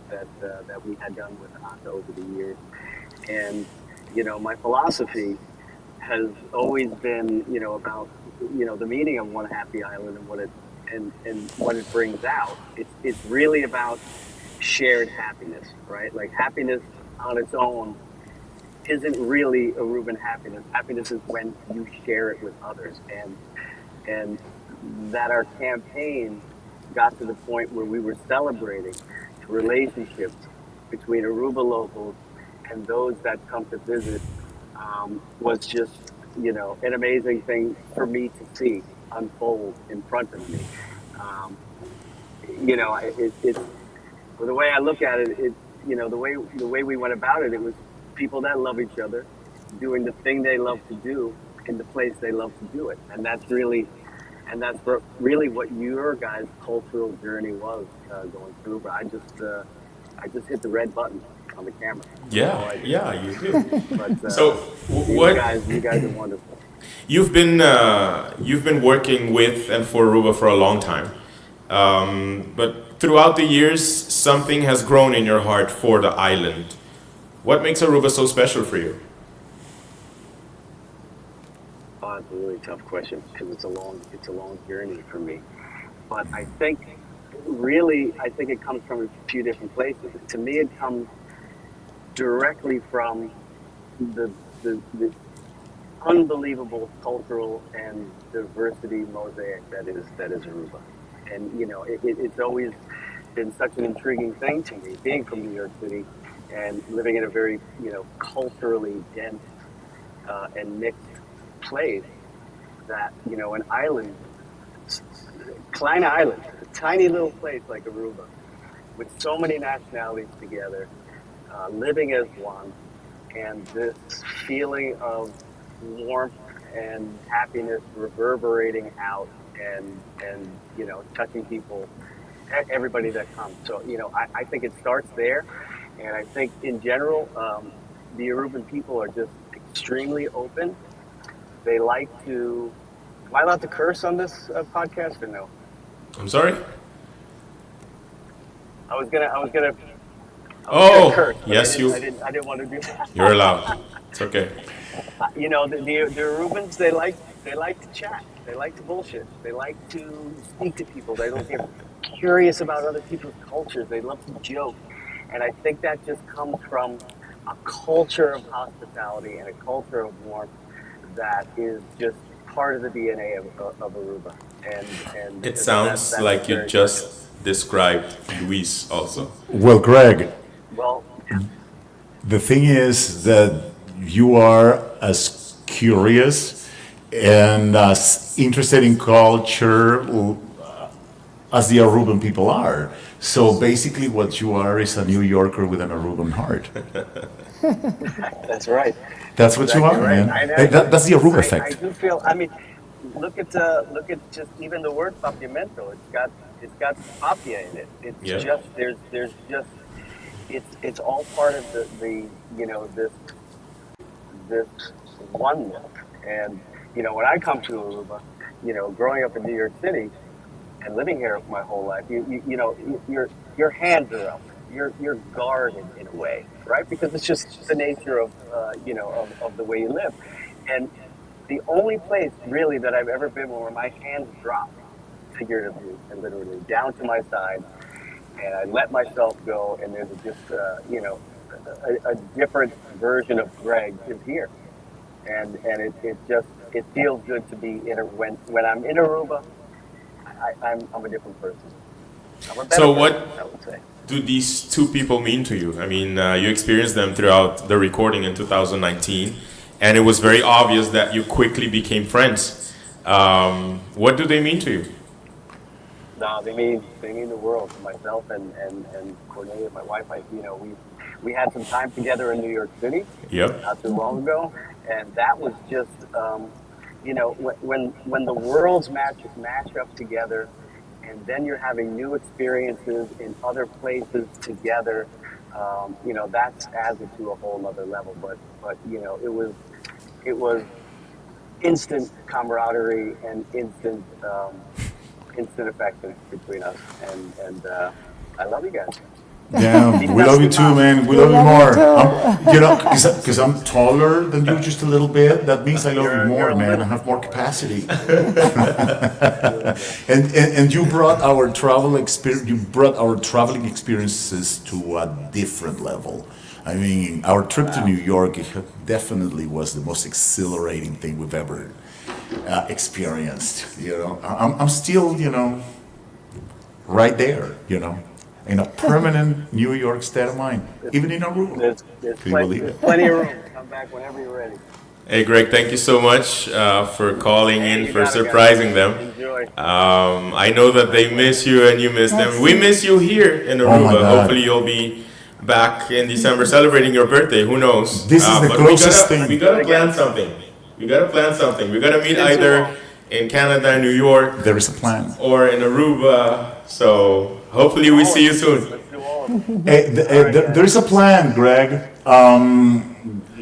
we had done with Anta over the years, and you know, my philosophy has always been, you know, about, you know, the meaning of One Happy Island and what it brings out. It's really about shared happiness, right? Like, happiness on its own isn't really Aruban happiness. Happiness is when you share it with others, and that our campaign got to the point where we were celebrating relationships between Aruba locals and those that come to visit, was just, you know, an amazing thing for me to see unfold in front of me. You know, it's the way I look at it. You know, the way we went about it. It was people that love each other, doing the thing they love to do in the place they love to do it, and that's really what your guys' cultural journey was going through. But I just hit the red button on the camera. Yeah, you do. But, So, what? You guys are wonderful. You've been working with and for Aruba for a long time, but throughout the years, something has grown in your heart for the island. What makes Aruba so special for you? Oh, it's a really tough question because it's a long journey for me. But I think it comes from a few different places. To me, it comes directly from the unbelievable cultural and diversity mosaic that is Aruba. And you know, it's always been such an intriguing thing to me, being from New York City and living in a very, you know, culturally dense and mixed place, that, you know, an island, Klein Island, a tiny little place like Aruba, with so many nationalities together, living as one, and this feeling of warmth and happiness reverberating out and you know, touching people, everybody that comes. So, you know, I think it starts there, and I think in general, the Aruban people are just extremely open. They like to. Am I allowed to curse on this podcast or no? I'm sorry? I was gonna curse. Yes, I didn't want to do that. You're allowed. It's okay. You know, the Arubans, they like to chat. They like to bullshit. They like to speak to people. They're curious about other people's cultures. They love to joke. And I think that just comes from a culture of hospitality and a culture of warmth that is just part of the DNA of Aruba. And It sounds that's like you very just described Luis also. Well, Greg, well. the thing is that you are as curious and as interested in culture as the Aruban people are. So basically what you are is a New Yorker with an Aruban heart. That's right. That's what you are, Right. man. That's the Aruba effect. I do feel. I mean, look at just even the word papiamento. It's got it's got mafia in it. It's Yeah. just there's just it's all part of the you know this oneness. And you know, when I come to Aruba, you know, growing up in New York City and living here my whole life, you know, your hands are up, you're guarded in a way, right? Because it's just the nature of you know of the way you live. And the only place really that I've ever been where my hands drop, figuratively and literally, down to my side, and I let myself go, and there's just you know a different version of Greg is here, and it feels good to be in when I'm in Aruba. I'm a different person. I'm a better So person, I would say. do these two people mean to you? I mean, you experienced them throughout the recording in 2019, and it was very obvious that you quickly became friends. What do they mean to you? No, they mean the world to myself and Cornelia, my wife. You know, we had some time together in New York City Yep. not too long ago, and that was just you know when the worlds match up together, and then you're having new experiences in other places together. You know, that adds it to a whole other level. But you know, it was instant camaraderie and instant affection between us, and I love you guys. Yeah, we love you too, man. We love you love more. you too. You know, because I'm taller than you just a little bit. That means I love you more, You're man. I have more capacity. and you brought our travel experience. You brought our traveling experiences to a different level. I mean, our trip to New York definitely was the most exhilarating thing we've ever experienced. You know, I'm still, you know, right there. You know, in a permanent New York state of mind, even in Aruba. There's Can you believe it? plenty of room. Come back whenever you're ready. Hey, Greg, thank you so much for calling in, You for got it, guys. surprising them. Enjoy. I know that they miss you and you miss them. We miss you here in my Aruba. God. Hopefully you'll be back in December celebrating your birthday. Who knows? This is the But closest thing. We gotta plan something. We gotta meet either in Canada, New York, There is a plan. or in Aruba. So hopefully we see you soon. Let's do all of them. There is a plan, Greg.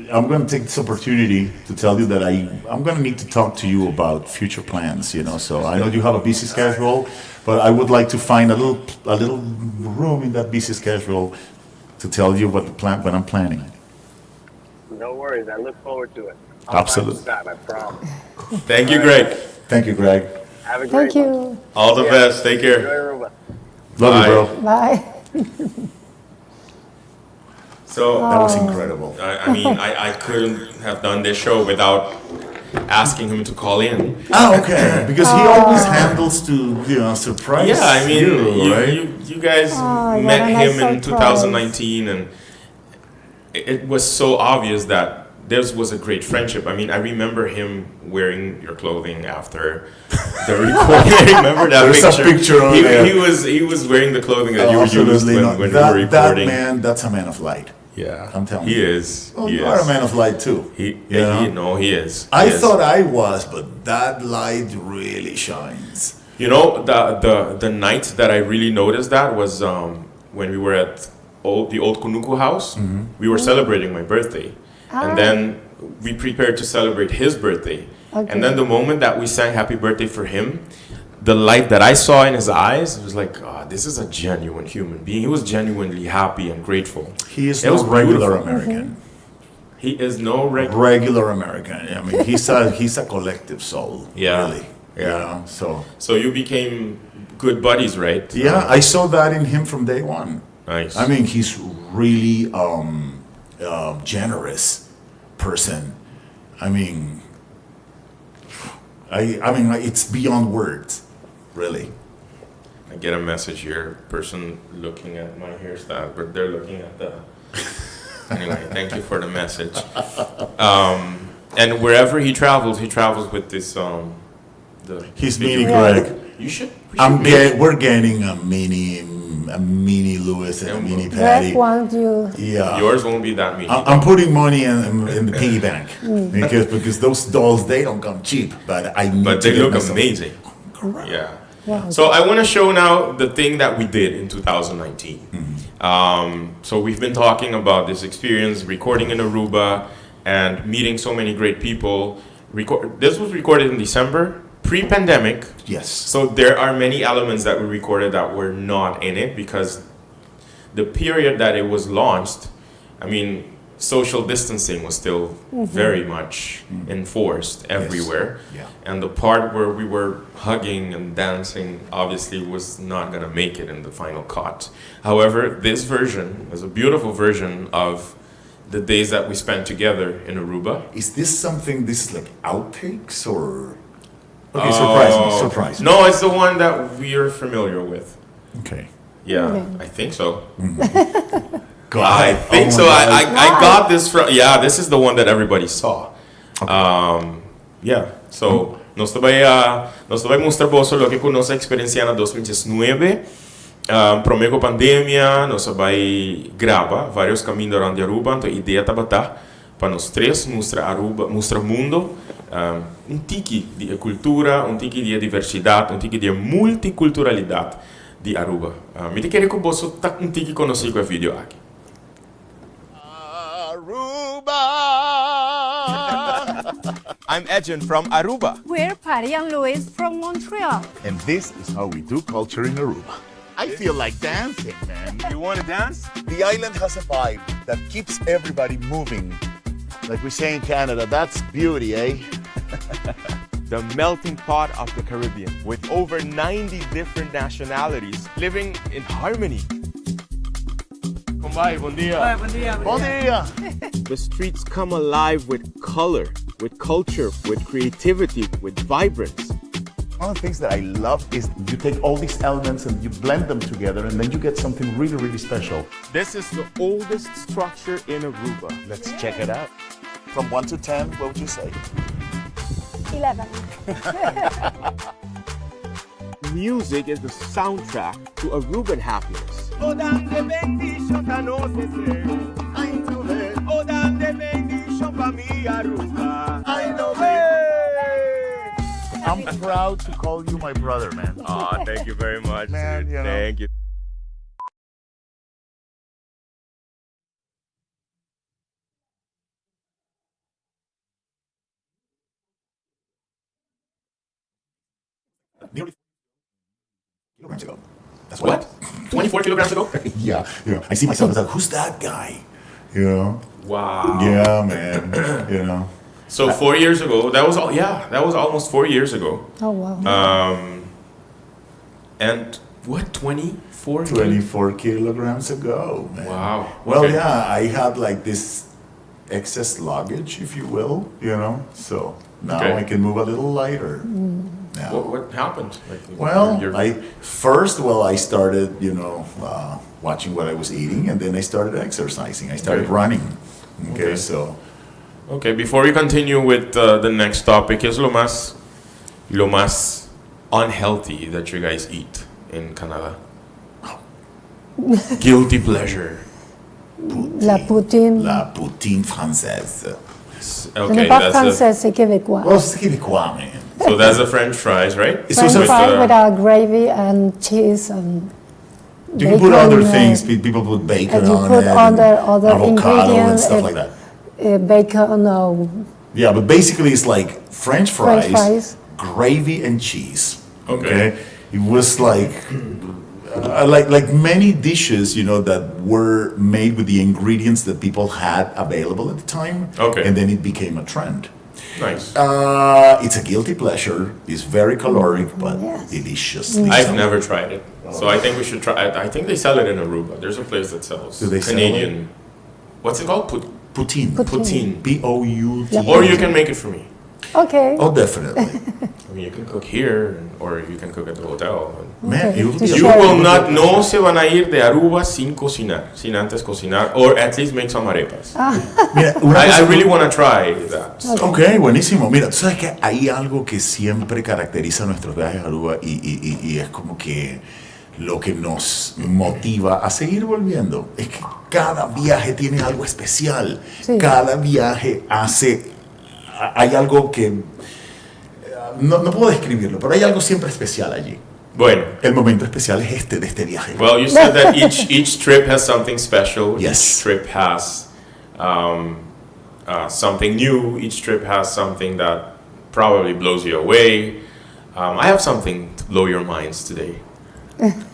I'm going to take this opportunity to tell you that I'm going to need to talk to you about future plans. You know, so I know you have a busy schedule, but I would like to find a little room in that busy schedule to tell you what I'm planning. No worries. I look forward to it. Absolutely. I'll find some time, I promise. Thank you, Greg. Thank you, Greg. Have a great Thank one. you. All the Yeah. best. Take Enjoy care. Aruba. Love Bye. you, bro. Bye. So That was incredible. I mean, I couldn't have done this show without asking him to call in. Oh, okay. Because he always handles to, you know, surprise Yeah, I mean, right? you guys Oh, met what a him nice in surprise. 2019, and it was so obvious that there was a great friendship. I mean, I remember him wearing your clothing after the recording. I remember that There's a picture. picture on he, there. he was wearing the clothing that you used Absolutely not. when we were That recording. man, that's a man of light. Yeah, I'm telling he you. is. Oh, he you is. are a man of light too. He is. I He is. thought I was, but that light really shines. You know, the night that I really noticed that was when we were at the old Kunuku house. We were celebrating my birthday, and then we prepared to celebrate his birthday. Okay. And then the moment that we sang happy birthday for him, the light that I saw in his eyes was like, oh, this is a genuine human being. He was genuinely happy and grateful. He is It was no regular beautiful. American. He is no regular. Regular American. I mean, he's a collective soul. Yeah. Really. Yeah. You know, so So you became good buddies, right? yeah, I saw that in him from day one. Nice. I mean, he's really generous person. I mean, it's beyond words, really. I get a message here, person looking at my hairstyle, but they're looking at the... Anyway, thank you for the message. And wherever he travels with this, He's video. mini Greg. we should We're getting a mini Louis and a mini Patty. Greg wants you. Yeah. Yours won't be that mean. I'm putting money in the piggy bank because those dolls, they don't come cheap, but I need But to they get look myself- amazing. Correct. Yeah. Wow. So I want to show now the thing that we did in 2019. So we've been talking about this experience, recording in Aruba and meeting so many great people. This was recorded in December, pre-pandemic. Yes. So there are many elements that we recorded that were not in it because the period that it was launched, I mean, social distancing was still very much enforced everywhere. Yes. Yeah. And the part where we were hugging and dancing obviously was not going to make it in the final cut. However, this version is a beautiful version of the days that we spent together in Aruba. Is this like outtakes or? Okay, surprise me. No, it's the one that we are familiar with. Okay. Yeah, Okay. I think so. God. I think so. I got this from. Yeah, this is the one that everybody saw. Yeah, so nós também mostrar você o que nós experienciamos em 2019. Promego pandemia, nós vai gravar vários caminhos durante Aruba. Então a ideia tá para nós três mostrar Aruba, mostrar mundo, tique de cultura, tique de diversidade, tique de multiculturalidade de Aruba. Me te querer que você tá tique conhecido com o vídeo aqui. I'm Edjean from Aruba. We're Patty and Louis from Montreal. And this is how we do culture in Aruba. I feel like dancing, man. You want to dance? The island has a vibe that keeps everybody moving. Like we say in Canada, that's beauty, eh? The melting pot of the Caribbean, with over 90 different nationalities living in harmony. Bye, bon dia. Bon dia! The streets come alive with color, with culture, with creativity, with vibrance. One of the things that I love is you take all these elements and you blend them together and then you get something really, really special. This is the oldest structure in Aruba. Let's check it out. From 1 to 10, what would you say? 11. Music is the soundtrack to Aruban happiness. I'm proud to call you my brother, man. Ah, thank you very much. Man, dude. you know. Thank you. Nearly kilograms ago. That's What? 24 kilograms ago? Yeah. I see myself as like, who's that guy? Wow. Yeah, man. So 4 years ago, that was almost 4 years ago. Oh, wow. And what, 24? 24 kilograms ago, man. Wow. Well, Okay. yeah, I had like this excess luggage, if you will, so now Okay. I can move a little lighter. Now. What happened? Well, You're- I started, watching what I was eating, and then I started exercising. I started Okay. running. Okay, Okay. so Okay, before we continue with the next topic, ¿qué es lo más unhealthy that you guys eat in Canada? Guilty pleasure. La poutine. la poutine française. Ce Okay, n'est pas that's français, c'est québécois. Well, c'est québécois, man. so that's the French fries, right? It's French also- fries with our gravy and cheese and You can put other things. People put bacon and you on put it, other avocado and ingredients, stuff like that. Bacon, no, Yeah, but basically it's like French fries, fries. gravy and cheese. Okay. It was like many dishes, that were made with the ingredients that people had available at the time. Okay. And then it became a trend. Nice. It's a guilty pleasure. It's very caloric, but Yes. deliciously. I've so. never tried it, so I think we should try. I think they sell it in Aruba. There's a place that sells Do they sell Canadian. What's it called? Poutine. Poutine. P-O-U-T. Yeah. Or you can make it for me. Okay. Oh, definitely. I mean, you can cook here, or you can cook at the hotel. Man, Okay. it would be You You Sure. will not, no se van a ir de Aruba sin cocinar, sin antes cocinar, or at least make some arepas. Mira, una I cosa- really want to try that. So. Ok, buenísimo. Mira, tú sabes que hay algo que siempre caracteriza nuestros viajes a Aruba y es como que lo que nos motiva a seguir volviendo. Es que cada viaje tiene algo especial. Sí. Cada viaje hay algo que... No puedo describirlo, pero hay algo siempre especial allí. Bueno. El momento especial es este, de este viaje. Well, you said that each trip has something special. Yes. Each trip has something new. Each trip has something that probably blows you away. I have something to blow your minds today.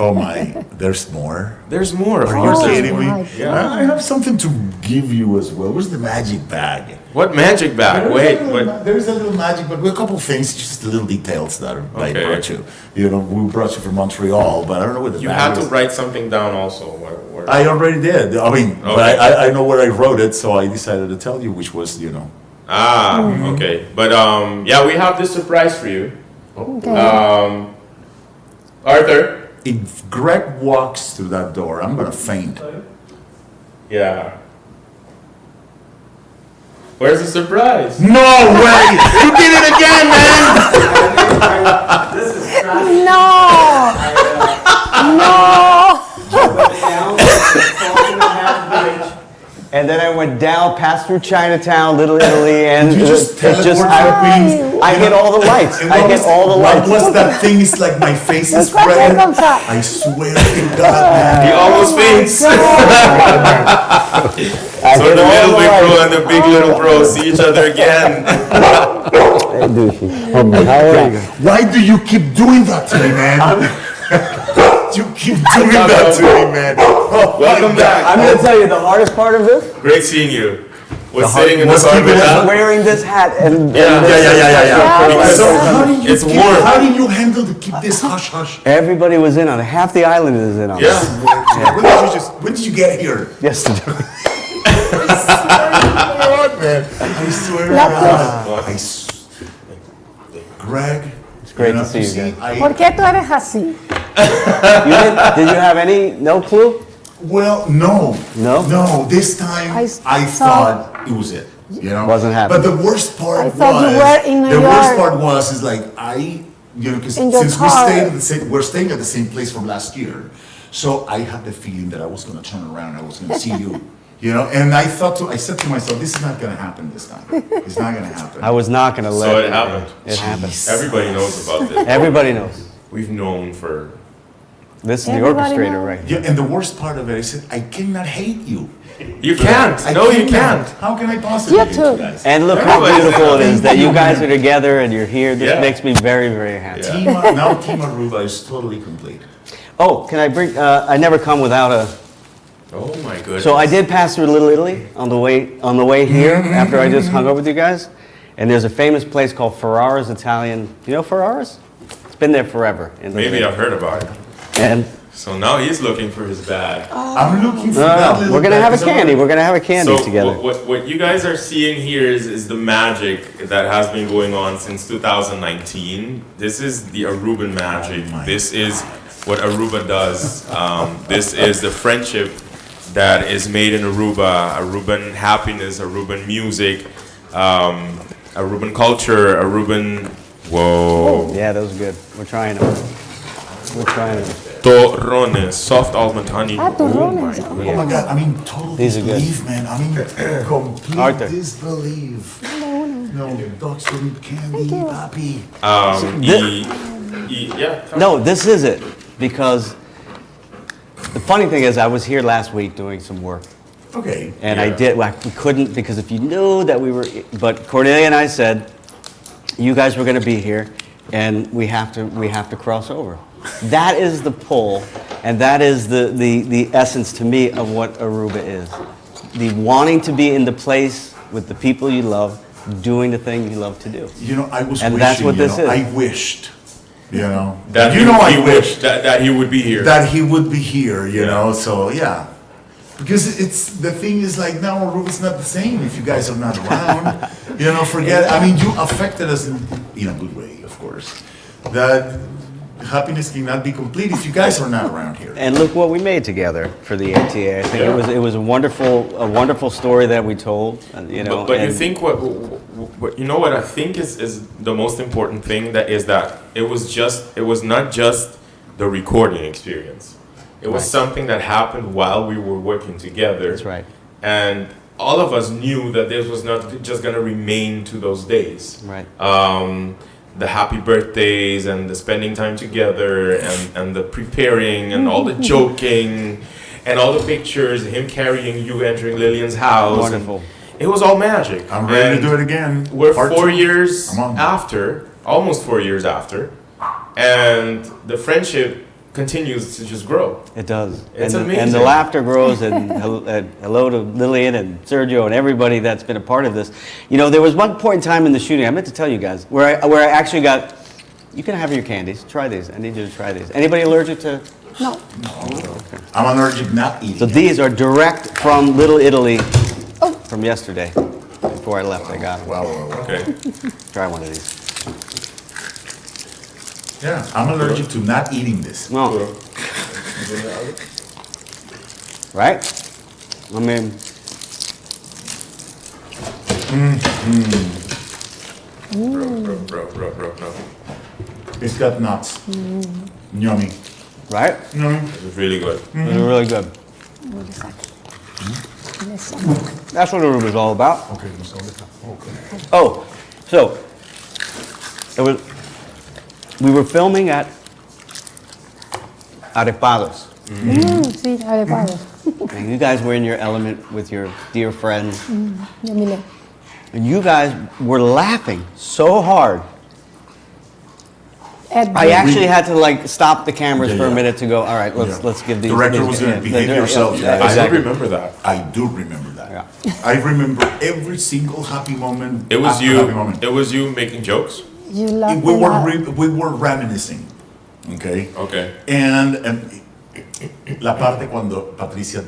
Oh my, there's more. There's more. Of Are course, you there's kidding more. me? Yeah. I have something to give you as well. Where's the magic bag? What magic bag? Wait, what? There's a little magic, but a couple of things, just the little details that I Okay. brought you. You know, we brought you from Montreal, but I don't know where the You bag had to is. write something down also. Where I already did. I mean, but Okay. I know where I wrote it, so I decided to tell you, which was, you know. Okay. But yeah, we have this surprise for you. Okay. Arthur. If Greg walks through that door, I'm gonna faint. Yeah. Where's the surprise? No way! You did it again, man! No! No! And then I went down, passed through Chinatown, Little Italy, and You just teleported I hit all the lights. And I what hit was- all the What lights. was that thing? It's like my face is Escucha, red. Gonza. I swear to God, man. He almost faints. So I the hit all little the big pro lights. and the big little pro see each other again. Hey, douchey. How are you? Why do you keep doing that to me, man? You keep doing that to me, man. Oh, Welcome back. I'm going to tell you the hardest part of this Great seeing you. Was sitting in the was sun keeping with it that. wearing this hat and Yeah. So So how do you it's keep, warm. How do you handle to keep this hush hush? everybody was in on it. Half the island is in on it. Yeah. When did you get here? Yesterday. God, man. I swear to God. Greg. It's great to see you guys. ¿Por qué tú eres así? Did you have no clue? Well, no. No? No, this time I I saw- thought it was it. You know? Wasn't happening. But the worst part I was, thought you were in New the worst York. part was, is like, you know, because In your since car. we're staying at the same place from last year, so I had the feeling that I was going to turn around, I was going to see you. You know, and I said to myself, this is not going to happen this time. It's not going to happen. I was not going to let So it happened. It happened. Everybody knows about this. Everybody knows. We've known for. This is the Everybody orchestrator knows. right here. Yeah, and the worst part of it, I said, I cannot hate you. You can't. I No, you cannot. can't. How can I possibly You hate too. you guys? And look how Everybody- beautiful it is that you guys are together and you're here. This Yeah. makes me very, very happy. Yeah. Now Team Aruba is totally complete. Oh, can I bring? I never come without a. Oh my goodness. So I did pass through Little Italy on the way here after I just hung out with you guys, and there's a famous place called Ferrara's Italian. You know Ferrara's? It's been there forever. In Little Maybe Italy. I've heard about it. And So now he's looking for his bag. I'm looking for that little we're gonna have a bag, 'cause candy. We're gonna have a candy So together. what you guys are seeing here is the magic that has been going on since 2019. This is the Aruban magic. Oh my This is what Aruba does. This is the friendship that is made in Aruba. Aruban happiness, Aruban music, Aruban culture, Aruban. Whoa. Yeah, those are good. We're trying them. We're trying them. Torrones, soft almond honey. Ah, torrones. Oh my Oh goodness. my God, I mean, total These are good. disbelief, man. I mean, complete Arthur. disbelief. No, dogs don't eat candy, papi. Yeah. No, this is it because the funny thing is, I was here last week doing some work. Okay. And Yeah. we couldn't, because if you knew that we were, but Cornelia and I said, you guys were going to be here, and we have to cross over. That is the pull, and that is the essence to me of what Aruba is. The wanting to be in the place with the people you love, doing the thing you love to do. You know, I was And wishing, that's what you this know, is. I wished, you know. That you know, I he wished that he would be here. that he would be here, you Yeah. know, so yeah. Because it's, the thing is like now Aruba's not the same if you guys are not around. You know, forget, I mean, you affected us in a good way, of course. That happiness cannot be complete if you guys are not around here. And look what we made together for the ATA. I think it was a wonderful story that we told. You know, but you and- think what you know what I think is the most important thing that it was not just the recording experience. It was Right. something that happened while we were working together. That's right. And all of us knew that this was not just going to remain to those days. Right. the happy birthdays and the spending time together and the preparing and all the joking and all the pictures, him carrying you entering Lillian's house. Wonderful. It was all magic. I'm ready And to do it again. We're Part 4 two. years Come on. after, almost 4 years after, and the friendship continues to just grow. It does. It's and amazing. And the laughter grows, and hello to Lillian and Sergio and everybody that's been a part of this. You know, there was one point in time in the shooting, I meant to tell you guys, where I actually got, you can have your candies, try these. I need you to try these. Anybody allergic to? No. I'm allergic not eating. So these are direct from Little Italy from yesterday. Before I left, I got them. Wow. Okay. Try one of these. Yeah, I'm allergic to not eating this. No. Right? I mean, Bro. It's got nuts. Yummy. right? Yummy. It's really good. They're really good. That's what Aruba is all about. Okay, okay. Oh, so we were filming at Arepados. Sí, arepados. And you guys were in your element with your dear friend. Yo miré. And you guys were laughing so hard. Ed, I actually had to like stop the cameras Yeah, for a yeah. minute to go, all right, let's Yeah. let's give these. Director these- was gonna yeah, behave yeah, yourself. yeah, Yeah, I exactly. remember that. I do remember that. Yeah. I remember every single happy moment. It was after you. happy moment. It was you making jokes. you laughed We a were lot. we were reminiscing, okay? Okay. And la parte cuando Patricia,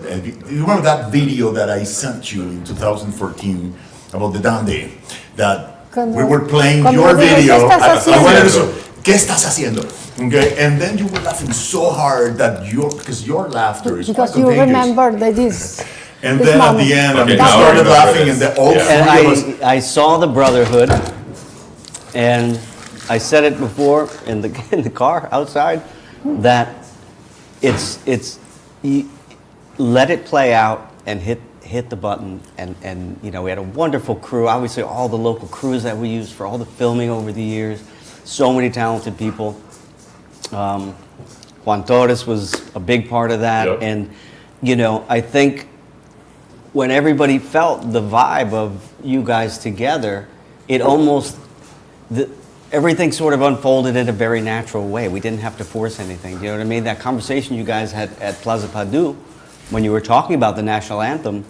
you remember that video that I sent you in 2014 about the Dandy, that Cuando- we were playing cuando your dije, video. "¿Qué estás I wanted to haciendo?" say, ¿Qué estás haciendo? Okay, and then you were laughing so hard that because your laughter is Because quite you contagious. remember this. And this then at moment. the end, Okay, we now I started remember laughing, this. and all Yeah. And three of us. I saw the brotherhood, and I said it before in the car outside, that it's you let it play out and hit the button, and you know, we had a wonderful crew. Obviously, all the local crews that we used for all the filming over the years, so many talented people. Juan Torres was a big part of that, Yep. and you know, I think when everybody felt the vibe of you guys together, it almost everything sort of unfolded in a very natural way. We didn't have to force anything. You know what I mean? That conversation you guys had at Plaza Padu when you were talking about the national anthem,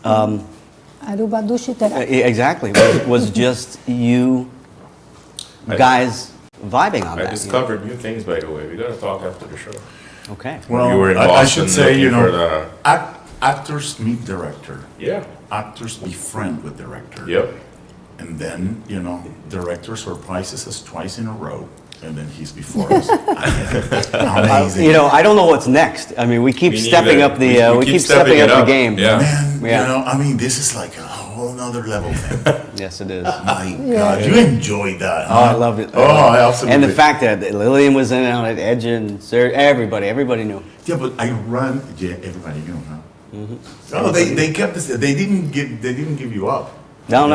Aruba Dushitera. exactly, was just you guys vibing on I that. discovered new things, by the way. We gotta talk after the show. You know? Okay. Well, You were in I Boston should say, you looking know, for actors meet director. Yeah. Actors befriend with director. Yep. And then, you know, director surprises us twice in a row, and then he's before us. Amazing. You know, I don't know what's next. I mean, we keep Me stepping neither. up the We keep stepping it up the game. Yeah. Man, Yeah. you know, I mean, this is like a whole nother level thing. Yes, it is. My God, you enjoyed that. Oh, huh? I love it. Oh, I absolutely. And the fact that Lillian was in on it, Edjean, everybody knew. Yeah, but I run. Yeah, everybody knew, huh? Mm-hmm. Oh, they kept this. They didn't give you up. No,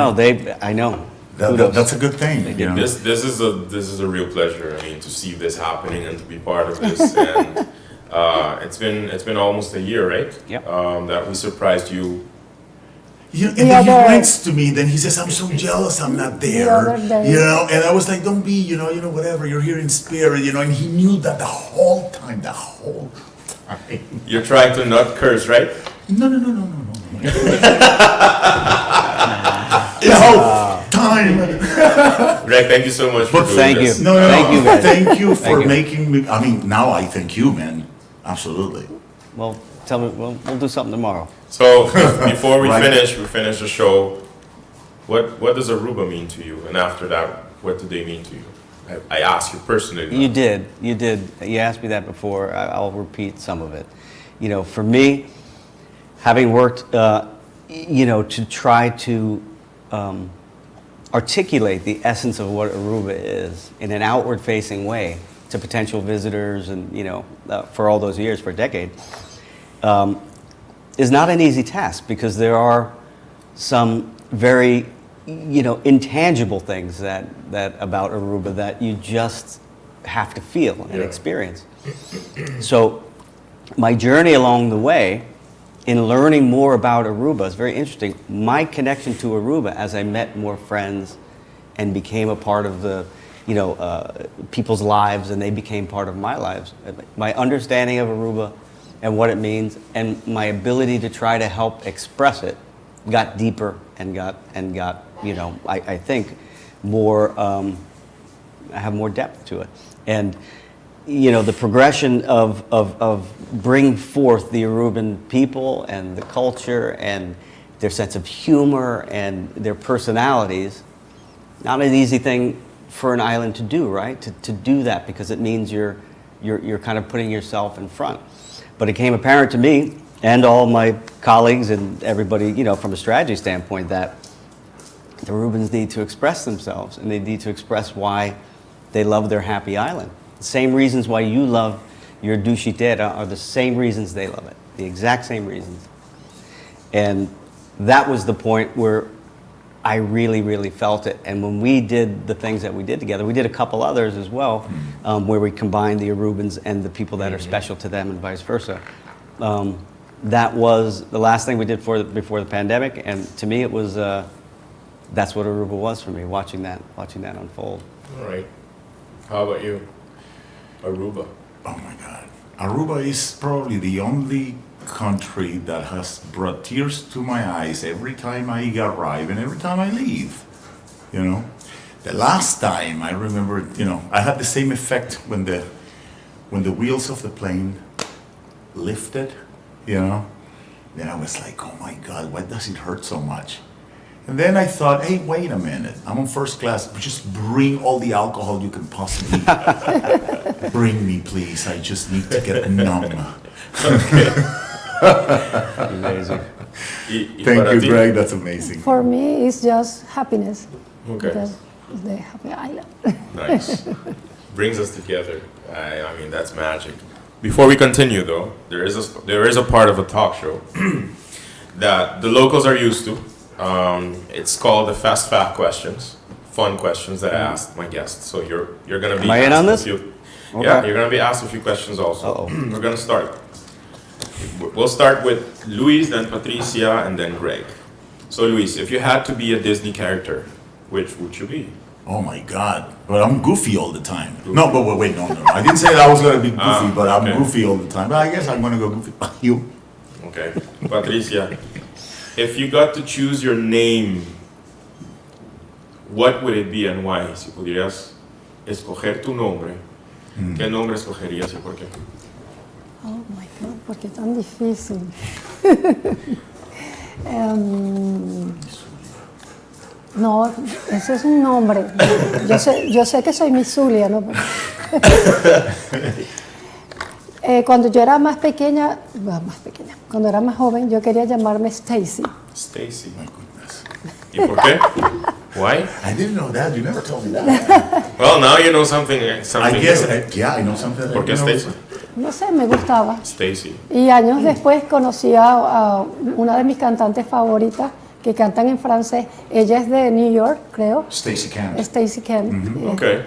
I know. Kudos. That's a good thing. You know? This is a real pleasure. I mean, to see this happening and to be part of this. And it's been almost a year, right? Yep. That we surprised you. And The then he other- writes to me, then he says, I'm so jealous I'm not there. other day. You know, and I was like, don't be, you know, whatever, you're here in spirit, you know, and he knew that the whole time. You're trying to not curse, right? No. The whole time. Greg, thank you so much for doing thank this. you. No. Thank you, guys. Thank you for Thank you. making me, I mean, now I thank you, man. Absolutely. Well, tell me, we'll do something tomorrow. So before we Right. finish the show, what does Aruba mean to you? And after that, what do they mean to you? I asked you personally. You did. You asked me that before. I'll repeat some of it. You know, for me, having worked, you know, to try to articulate the essence of what Aruba is in an outward-facing way to potential visitors, and you know, for all those years, for a decade, is not an easy task, because there are some very intangible things that about Aruba that you just have to feel and experience. So my journey along the way in learning more about Aruba is very interesting. My connection to Aruba as I met more friends and became a part of the people's lives, and they became part of my lives. My understanding of Aruba and what it means, and my ability to try to help express it, got deeper and got I think more. I have more depth to it, and the progression of bring forth the Aruban people and the culture and their sense of humor and their personalities. Not an easy thing for an island to do, right? To do that, because it means you're kind of putting yourself in front. But it became apparent to me and all my colleagues and everybody, from a strategy standpoint, that the Arubans need to express themselves, and they need to express why they love their happy island. The same reasons why you love your Dushitera are the same reasons they love it, the exact same reasons. And that was the point where I really, really felt it. And when we did the things that we did together, we did a couple others as well, where we combined the Arubans and the people that are special to them and vice versa. That was the last thing we did before the pandemic, and to me it was, that's what Aruba was for me, watching that unfold. All right. How about you? Aruba. Oh my God. Aruba is probably the only country that has brought tears to my eyes every time I arrive and every time I leave. The last time I remember, I had the same effect when the wheels of the plane lifted, Then I was like, oh my God, why does it hurt so much? And then I thought, hey, wait a minute. I'm on first class. Just bring all the alcohol you can possibly bring me, please. I just need to get numb. Amazing. Thank you, Greg. That's amazing. For me, it's just happiness. Okay. Because it's the happy island. Nice. Brings us together. I mean, that's magic. Before we continue, though, there is a part of a talk show that the locals are used to. It's called the Fast Fact questions, fun questions that I asked my guests. So you're gonna be. Am I in on this? Okay. Yeah, you're gonna be asked a few questions also. We're gonna start. We'll start with Luis, then Patricia, and then Greg. So Luis, if you had to be a Disney character, which would you be? Oh my God! But I'm goofy all the time. Goofy. No, but wait, no. I didn't say that I was gonna be goofy, but I'm goofy all the time. But I guess I'm gonna go goofy. You. Okay, Patricia. If you got to choose your name, what would it be and why? Si pudieras escoger tu nombre, ¿qué nombre escogerías y por qué? Oh my God, ¿por qué tan difícil? No, ese es un nombre. Yo sé que soy Miss Zulia, ¿no? Cuando yo era más pequeña, cuando era más joven, yo quería llamarme Stacy. Stacy, my goodness. ¿Y por qué? Why? I didn't know that. You never told me that. Well, now you know something I guess, I know something. ¿Por qué Stacy? No sé, me gustaba. Stacy. Y años después conocí a una de mis cantantes favoritas que cantan en francés. Ella es de New York, creo. Stacy Kent. Stacy Kent. Okay.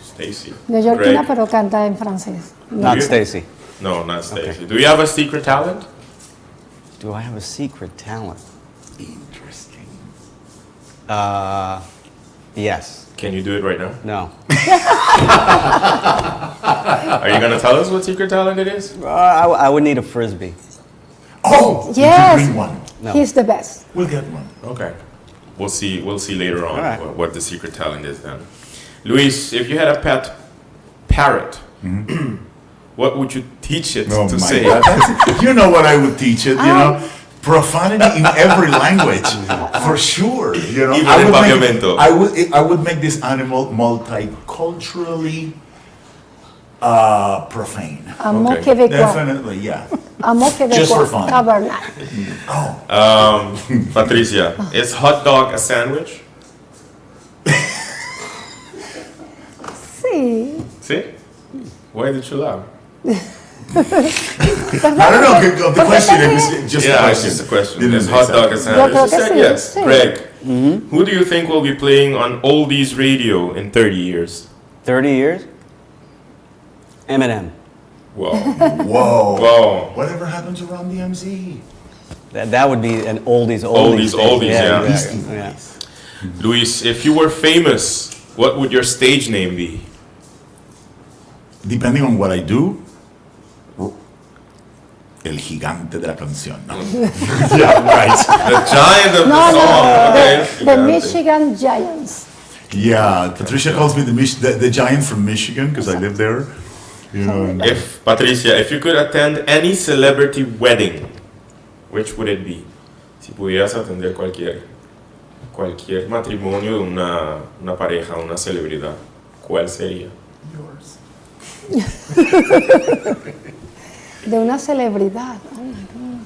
Stacy. Neoyorquina, pero canta en francés. Not Stacy. No, not Stacy. Okay. Do you have a secret talent? Do I have a secret talent? Interesting. Yes. Can you do it right now? No. Are you going to tell us what secret talent it is? I would need a Frisbee. Oh, yes. You bring one. No. He's the best. We'll get one. Okay. We'll see later on what the secret talent is then. Luis, if you had a pet parrot, what would you teach it to say? God, you know what I would teach it, profanity in every language, for sure. I would make this animal multiculturally profane. Amo québécois. Definitely, yeah. Amo québécois. Just for fun. Patricia, is hot dog a sandwich? Sí. See? Why did you laugh? I don't know. The question is just a question. It's just a question. Is hot dog a sandwich? Yo creo que sí. Yes. Sí. Greg, Who do you think will be playing on oldies radio in 30 years? 30 years? Eminem. Whoa. Whoa. Whoa. Whatever happened to Run DMC? That would be an oldies. Oldies, yeah. Beastie Yeah. Boys. Luis, if you were famous, what would your stage name be? Depending on what I do, El Gigante de la Canción. No. Yeah, right. The giant of the No, song. no, Okay. the Michigan Giants. Yeah, Patricia calls me the giant from Michigan because I live there. You know, If Patricia, if you could attend any celebrity wedding, which would it be? Si pudieras atender cualquier matrimonio de una pareja, una celebridad, ¿cuál sería? yours. De una celebridad. Oh my God.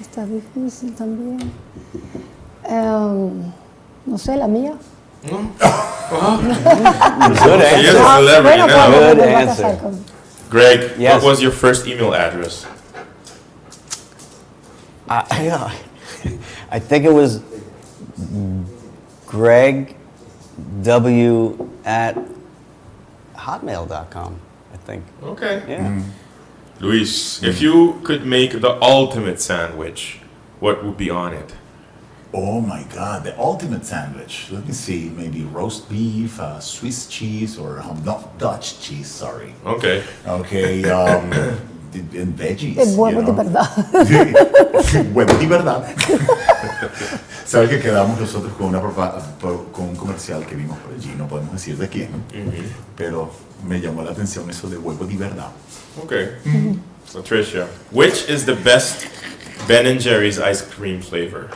Está difícil también. No sé, la mía. Good She is answer. a celebrity Bueno, now. pues, Good me voy a answer. casar con- Greg, Yes. what was your first email address? I think it was Greg W at hotmail.com, I think. Okay. Yeah. Luis, if you could make the ultimate sandwich, what would be on it? Oh my God, the ultimate sandwich. Let me see, maybe roast beef, Swiss cheese, or not Dutch cheese, sorry. Okay. Okay, and veggies. El huevo you de know. verdad. Huevo de verdad. ¿Sabes que quedamos nosotros con con un comercial que vimos por allí? No podemos decir de quién, pero me llamó la atención eso de huevo de verdad. Okay. Patricia, which is the best Ben & Jerry's ice cream flavor?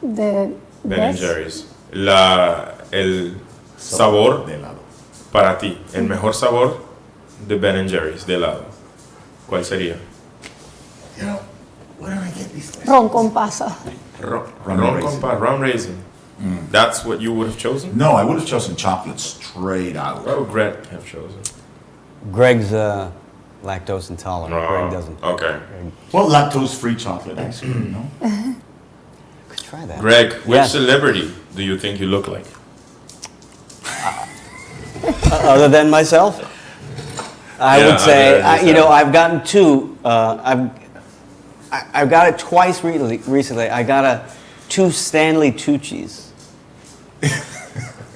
De Ben & best. Jerry's. El sabor de helado. para ti, el mejor sabor de Ben & Jerry's de helado. ¿Cuál sería? You know, where do I get these things? Ron con pasa. Rum raisin. That's what you would have chosen? No, I would have chosen chocolate straight out. What would Greg have chosen? Greg's lactose intolerant. Greg doesn't. Okay. Well, lactose-free chocolate ice cream, no? Could try that. Greg, which Yes. celebrity do you think you look like? Other than myself, I Yeah, would say, other than you know, yourself. I've gotten two. I've got it twice recently. I got two Stanley Tucci's. Okay.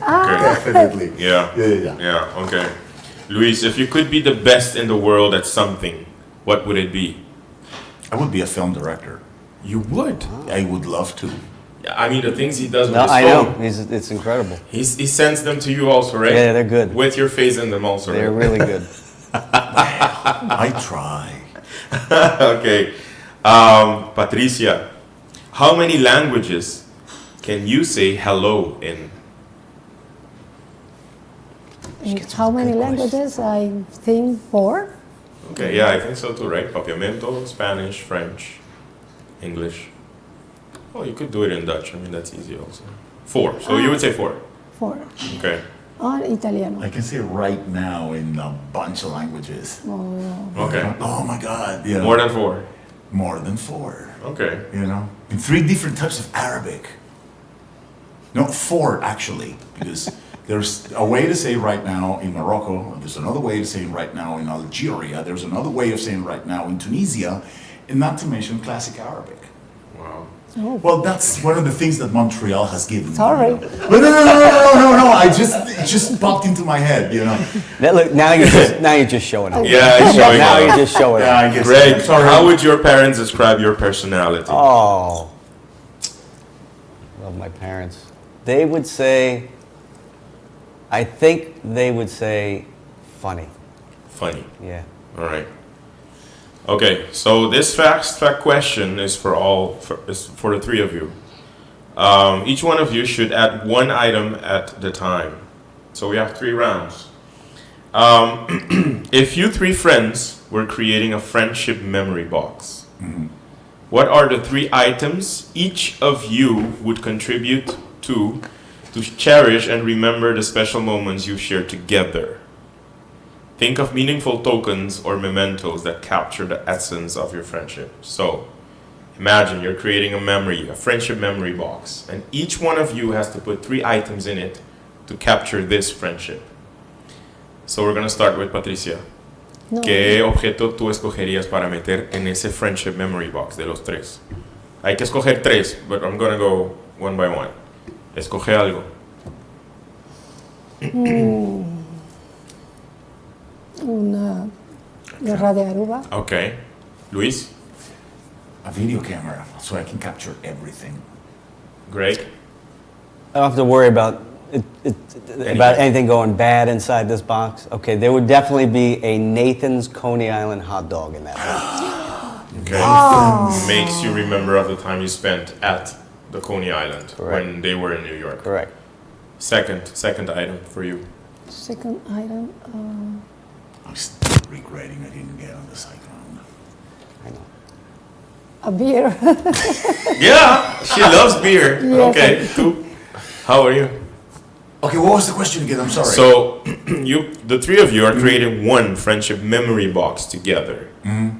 Definitely. Yeah. Yeah. Okay. Luis, if you could be the best in the world at something, what would it be? I would be a film director. You would. I would love to. I mean, the things he does with No, his I phone. know. It's incredible. He sends them to you also, right? Yeah, they're good. With your face in them also, They're right? really good. I try. Okay. Patricia, how many languages can you say hello in? How many languages? I think 4. Okay, yeah, I think so too, right? Papiamento, Spanish, French, English. Oh, you could do it in Dutch. I mean, that's easy also. 4. So you would say 4. 4. Okay. On italiano. I can say right now in a bunch of languages. Okay. Oh my God. You know, More than 4. more than 4. Okay. You know, in 3 different types of Arabic. No, 4 actually, because there's a way to say right now in Morocco, there's another way of saying right now in Algeria, there's another way of saying right now in Tunisia, and not to mention classic Arabic. Wow. Well, that's one of the things that Montreal has given me. Sorry. You know. No, it just popped into my head, you know. Look, now you're just showing up. Yeah, it's showing Now up. you're just showing Yeah, up. I guess. Greg, Sorry. how would your parents describe your personality? Oh, love my parents. They would say, I think they would say, funny. Funny. Yeah. All right. Okay, so this fast fact question is is for the 3 of you. Each one of you should add 1 item at the time. So we have 3 rounds. If you 3 friends were creating a friendship memory box, what are the 3 items each of you would contribute to cherish and remember the special moments you shared together? Think of meaningful tokens or mementos that capture the essence of your friendship. So, Imagine you're creating a memory, a friendship memory box, and each one of you has to put 3 items in it to capture this friendship. So we're gonna start with Patricia. No. ¿Qué objeto tú escogerías para meter en ese friendship memory box de los 3? Hay que escoger 3, but I'm gonna go one by one. Escoge algo. Una guerra de Aruba. Okay. Luis? A video camera, so I can capture everything. Greg? I don't have to worry about anything going bad inside this box. Okay, there would definitely be a Nathan's Coney Island hot dog in that box. Okay. Makes you remember of the time you spent at the Coney Island. Correct. When they were in New York. Correct. Second item for you. Second item. I'm still regretting I didn't get on the cyclone. I know. A beer. Yeah, she loves beer. Yes. Okay, 2. How are you? Okay, what was the question again? I'm sorry. So, the 3 of you are creating one friendship memory box together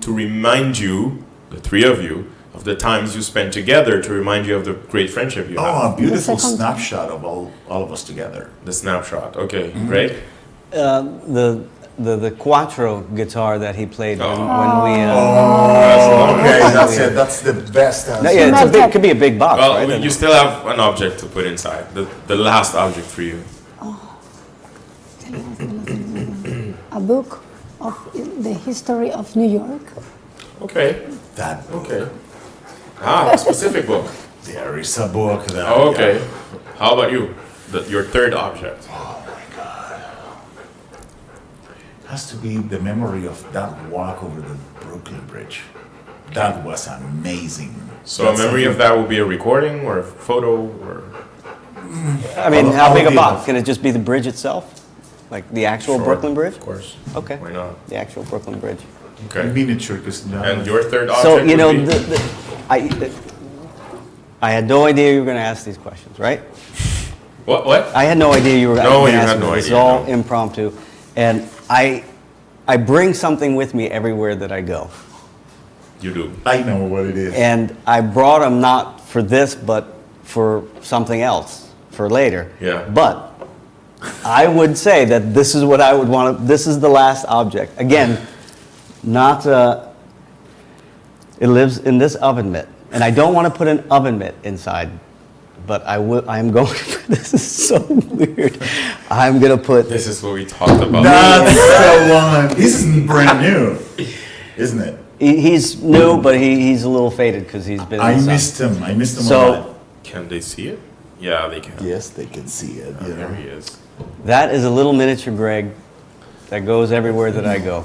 to remind you, the 3 of you, of the times you spent together, to remind you of the great friendship you have. Oh, a beautiful The second- snapshot of all of us together. The snapshot. Okay, Greg? The Quattro guitar that he played when we. Okay, that's it. That's the best answer. No, yeah, it could be a big box, Well, right? you still have an object to put inside. The last object for you. A book of the history of New York. Okay. That book. Okay. A specific book. There is a book that. Oh, okay. How about you? Your third object. Oh my God. Has to be the memory of that walk over the Brooklyn Bridge. That was amazing. So a memory of that will be a recording or a photo or. I mean, All how big a of the box? above. Can it just be the bridge itself? Like the actual Sure, Brooklyn Bridge? Of course. Okay. Why not? The actual Brooklyn Bridge. Okay. Miniature, because And your third object So, you know, would be? I had no idea you were going to ask these questions, right? What? I had no idea you were going No, to you ask had me. no This is idea, all no. impromptu. And I bring something with me everywhere that I go. You do. I know what it is. And I brought them not for this, but for something else, for later. Yeah. But I would say that this is what I would want to, this is the last object. Again, not, it lives in this oven mitt. And I don't want to put an oven mitt inside, but I'm going, this is so weird. I'm going to put, This is what we talked about. That's the one. This is brand new, isn't it? he's new, but he's a little faded because he's been in I the sun. missed him. I missed him a So- lot. Can they see it? Yeah, they can. Yes, they can see it. Oh, You there know. he is. That is a little miniature Greg that goes everywhere that I go.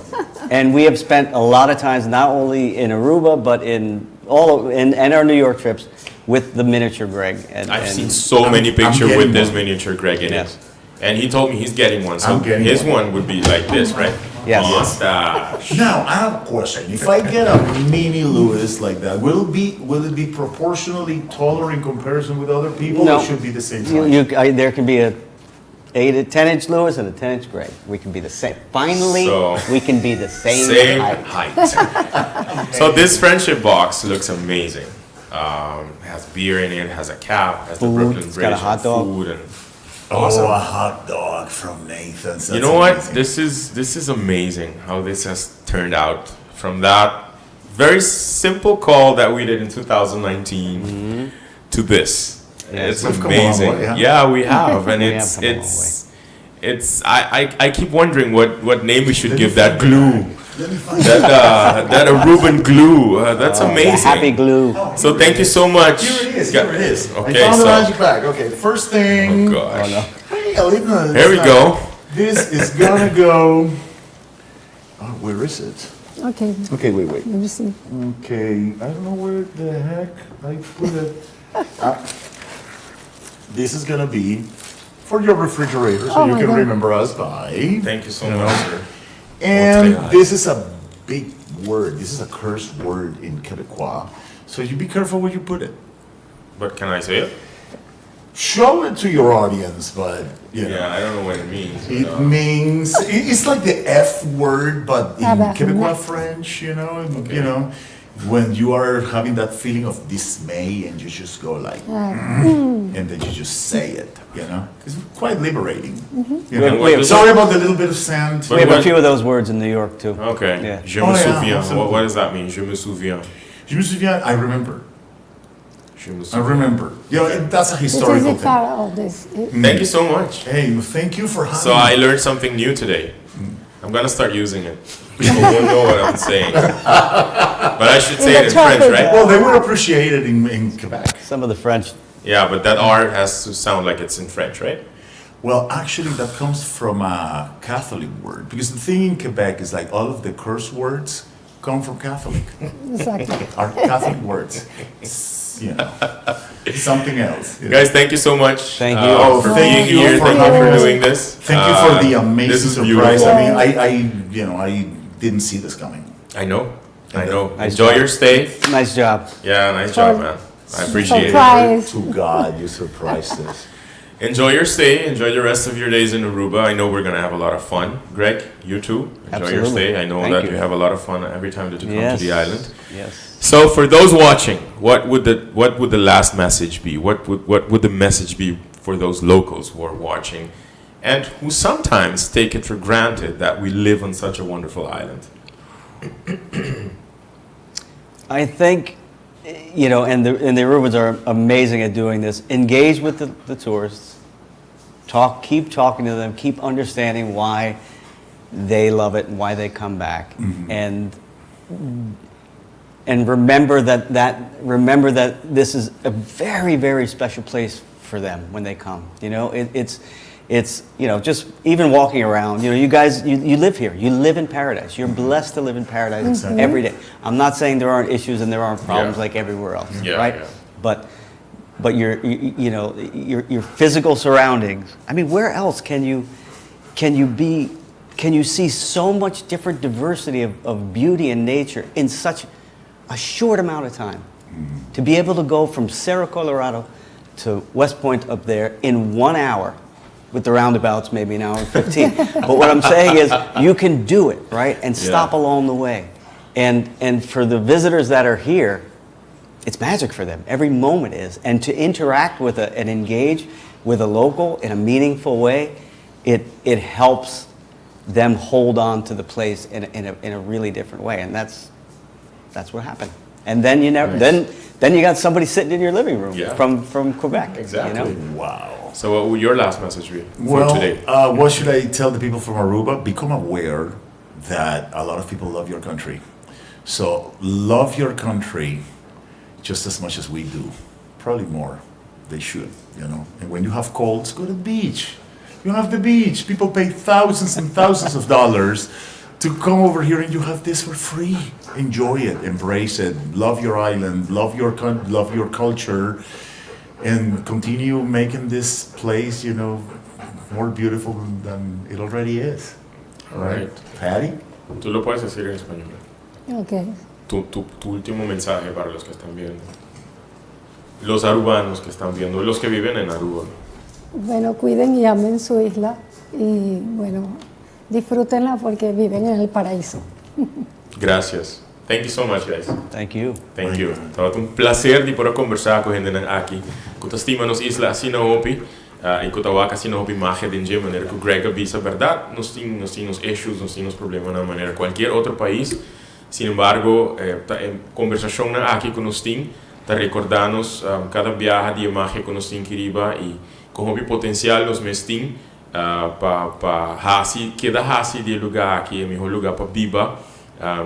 And we have spent a lot of times, not only in Aruba, but in our New York trips with the miniature Greg. And, I've and seen so many I'm pictures getting with this one. miniature Greg in Yes. it. And he told me he's getting one. So I'm getting his one. one would be like this, right? Yes. Mustache. Now I have a question. If I get a mini Lewis like that, will it be proportionally taller in comparison with other people? No. Or should be the same size? There can be a 10-inch Lewis and a 10-inch Greg. We can be the same. Finally, So- we can be the same, Same height. height. So this friendship box looks amazing. Has beer in it, has a cap, has the Food, Brooklyn it's Bridge, got a hot and dog. food, and Oh, a hot dog from Nathan's. you That's know what? amazing. This is amazing how this has turned out from that very simple call that we did in 2019 to this. It's We've come a long amazing. way, huh? Yeah, we have, and We have it's come a long it's. I keep wondering what name we should Let give me that find glue. Let me find That Aruban glue. That's The amazing. happy glue. So thank you so much. Here it is. Yeah. Here it is. Okay, I found the so magic bag. Okay, the first thing. oh gosh. Hey, I'll leave the- Here we go. This is gonna go. Oh, where is it? Okay, Okay, wait. let me see. Okay, I don't know where the heck I put it. This is gonna be for your refrigerator, so Oh you my can God. remember us by. Thank you so much, sir. And What's this is a big word. This is a cursed word in Quebecois. So you be careful where you put it. But can I say it? Show it to your audience, but you know. Yeah, I don't know what it means. It means it's like the F word, but in Ah, bah, Quebecois meth. French, you know, and, you know. when you are having that feeling of dismay and you just go like, and then you just say it, you know? It's quite liberating. You know? Sorry about the little bit of sand. We have a few of those words in New York too. Okay. Yeah. Je me souviens. Absolutely. What does that mean? Je me souviens. Je me souviens, I remember. Je me I souviens. remember. You know, that's a This is historical the thing. part of this. Thank you so much. Hey, thank you for having So I learned something new today. I'm gonna start using it. People won't know what I'm saying. But I should say it in French, right? Well, they would appreciate it in Quebec. Some of the French. Yeah, but that R has to sound like it's in French, right? Well, actually, that comes from a Catholic word. Because the thing in Quebec is like all of the curse words come from Catholic. Exactly. Our Catholic words. It's, you know, something else. You know. Guys, thank you so much. Thank you. For Thank being you here. for Thank you for having us. doing this. Thank you for the This amazing is surprise. beautiful. I mean, I didn't see this coming. I know. Nice Enjoy job. your stay. Nice job. Yeah, nice job, man. I appreciate it. Surprise. To God, you surprised us. Enjoy your stay. Enjoy the rest of your days in Aruba. I know we're gonna have a lot of fun. Greg, you too. Enjoy your Absolutely. stay. I know Thank that you. you have a lot of fun every time that you come Yes. to the island. Yes. So for those watching, what would the last message be? What would the message be for those locals who are watching and who sometimes take it for granted that we live on such a wonderful island? I think, you know, and the Arubans are amazing at doing this. Engage with the tourists. Keep talking to them. Keep understanding why they love it and why they come back. And remember that this is a very, very special place for them when they come. You know, it's you know, just even walking around, you know, you guys, you live here. You live in paradise. You're blessed to live in paradise every day. I'm not saying there aren't issues and there aren't problems like everywhere else, right? Yeah. But your physical surroundings. I mean, where else can you see so much different diversity of beauty and nature in such a short amount of time? To be able to go from Cerro Colorado to West Point up there in 1 hour, with the roundabouts maybe an hour and 15. But what I'm saying is you can do it, right? And stop along the way. And for the visitors that are here, it's magic for them. Every moment is. And to interact with and engage with a local in a meaningful way, it helps them hold on to the place in a really different way. And that's what happened. And then then you got somebody sitting in your living room from Quebec. Exactly. You know? Wow. So what would your last message be for Well, today? what should I tell the people from Aruba? Become aware that a lot of people love your country. So love your country just as much as we do. Probably more. They should, you know. And when you have colds, go to the beach. You have the beach. People pay thousands and thousands of dollars to come over here, and you have this for free. Enjoy it, embrace it, love your island, love your culture, and continue making this place, you know, more beautiful than it already is. All right. Patty? Tú lo puedes decir en español. Okay. Tu último mensaje para los que están viendo. Los arubanos que están viendo, los que viven en Aruba. Bueno, cuiden y amen su isla y bueno, disfrútenla porque viven en el paraíso. Gracias. Thank you so much, guys. Thank you. Thank you. Estava um prazer de poder conversar com a gente aqui. Que estima nos isla assim na hopi, e que estava assim na hopi magia de maneira que o Greg avisa verdade, nós temos issues, nós temos problemas na maneira qualquer outro país. Sin embargo, conversação aqui que nós temos, está recordando-nos cada viagem de magia que nós temos que ir e com o potencial nós mesmos para cada hasi de lugar aqui é o melhor lugar para viver.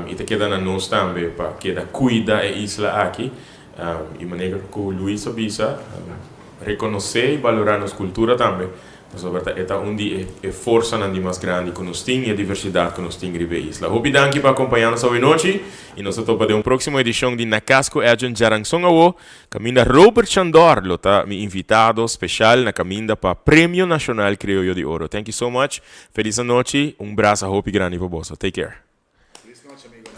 E te queda na nós também para queda cuida a isla aqui e maneira que o Luís avisa reconhecer e valorar nossa cultura também. Então, é onde é força mais grande que nós temos e a diversidade que nós temos na isla. Obrigado por acompanhar-nos hoje noite e nós estamos para uma próxima edição de Nakasco Edjean Jarangsongawo. Caminda Robert Chandor, lo tá mi invitado especial na caminda para Prêmio Nacional Criollo de Ouro. Thank you so much. Feliz noite. Abraço grande para você. Take care. Feliz noche, amigo.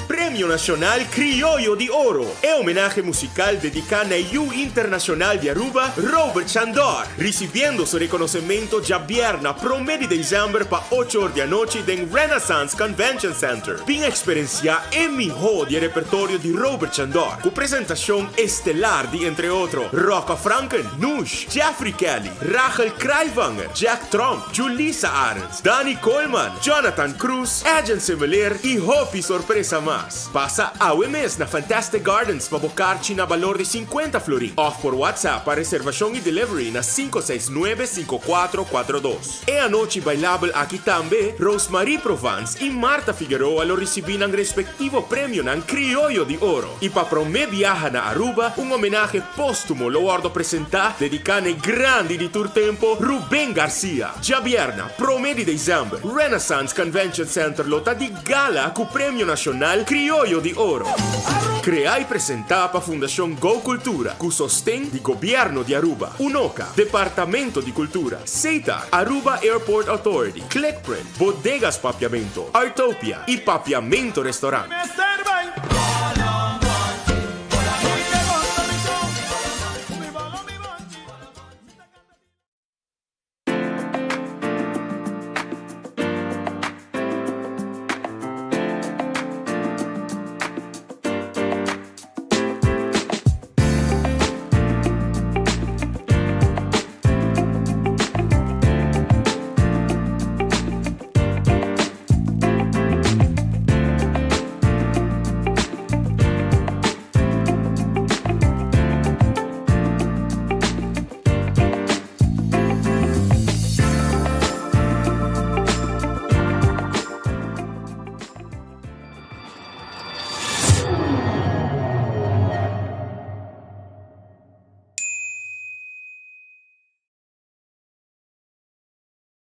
Premio Nacional Criollo de Oro e homenaje musical dedicado a Internacional de Aruba, Robert Chandor, recibiendo su reconocimiento ya viernes promedio de diciembre para 8 horas de la noche en Renaissance Convention Center. Pin experiencia el mejor del repertorio de Robert Chandor, con presentación estelar de, entre otros, Rocco Franken, Nush, Jeffrey Kelly, Rachel Kreivanger, Jack Trump, Julissa Arens, Danny Coleman, Jonathan Cruz, Edjean Semeleer y Hopi sorpresa más. Pasa a mes na Fantastic Gardens para bocarci na valor de 50 florín. Off por WhatsApp para reservación y delivery na 569-5442. E a noche bailable aquí también, Rosemary Provence y Marta Figueroa lo recibinan respectivo premio nan Criollo de Oro. Y para prome viaja na Aruba, un homenaje póstumo lo guardo presentar dedicane grandi di tour tempo Rubén García. Ya vierna, promedio de diciembre, Renaissance Convention Center lota di gala cu Premio Nacional Criollo de Oro. Crea y presenta pa Fundación Go Cultura, cu sostén di Gobierno di Aruba, UNOCA, Departamento di Cultura, CETA, Aruba Airport Authority, Clickprint, Bodegas Papiamento, Artopia y Papiamento Restaurant.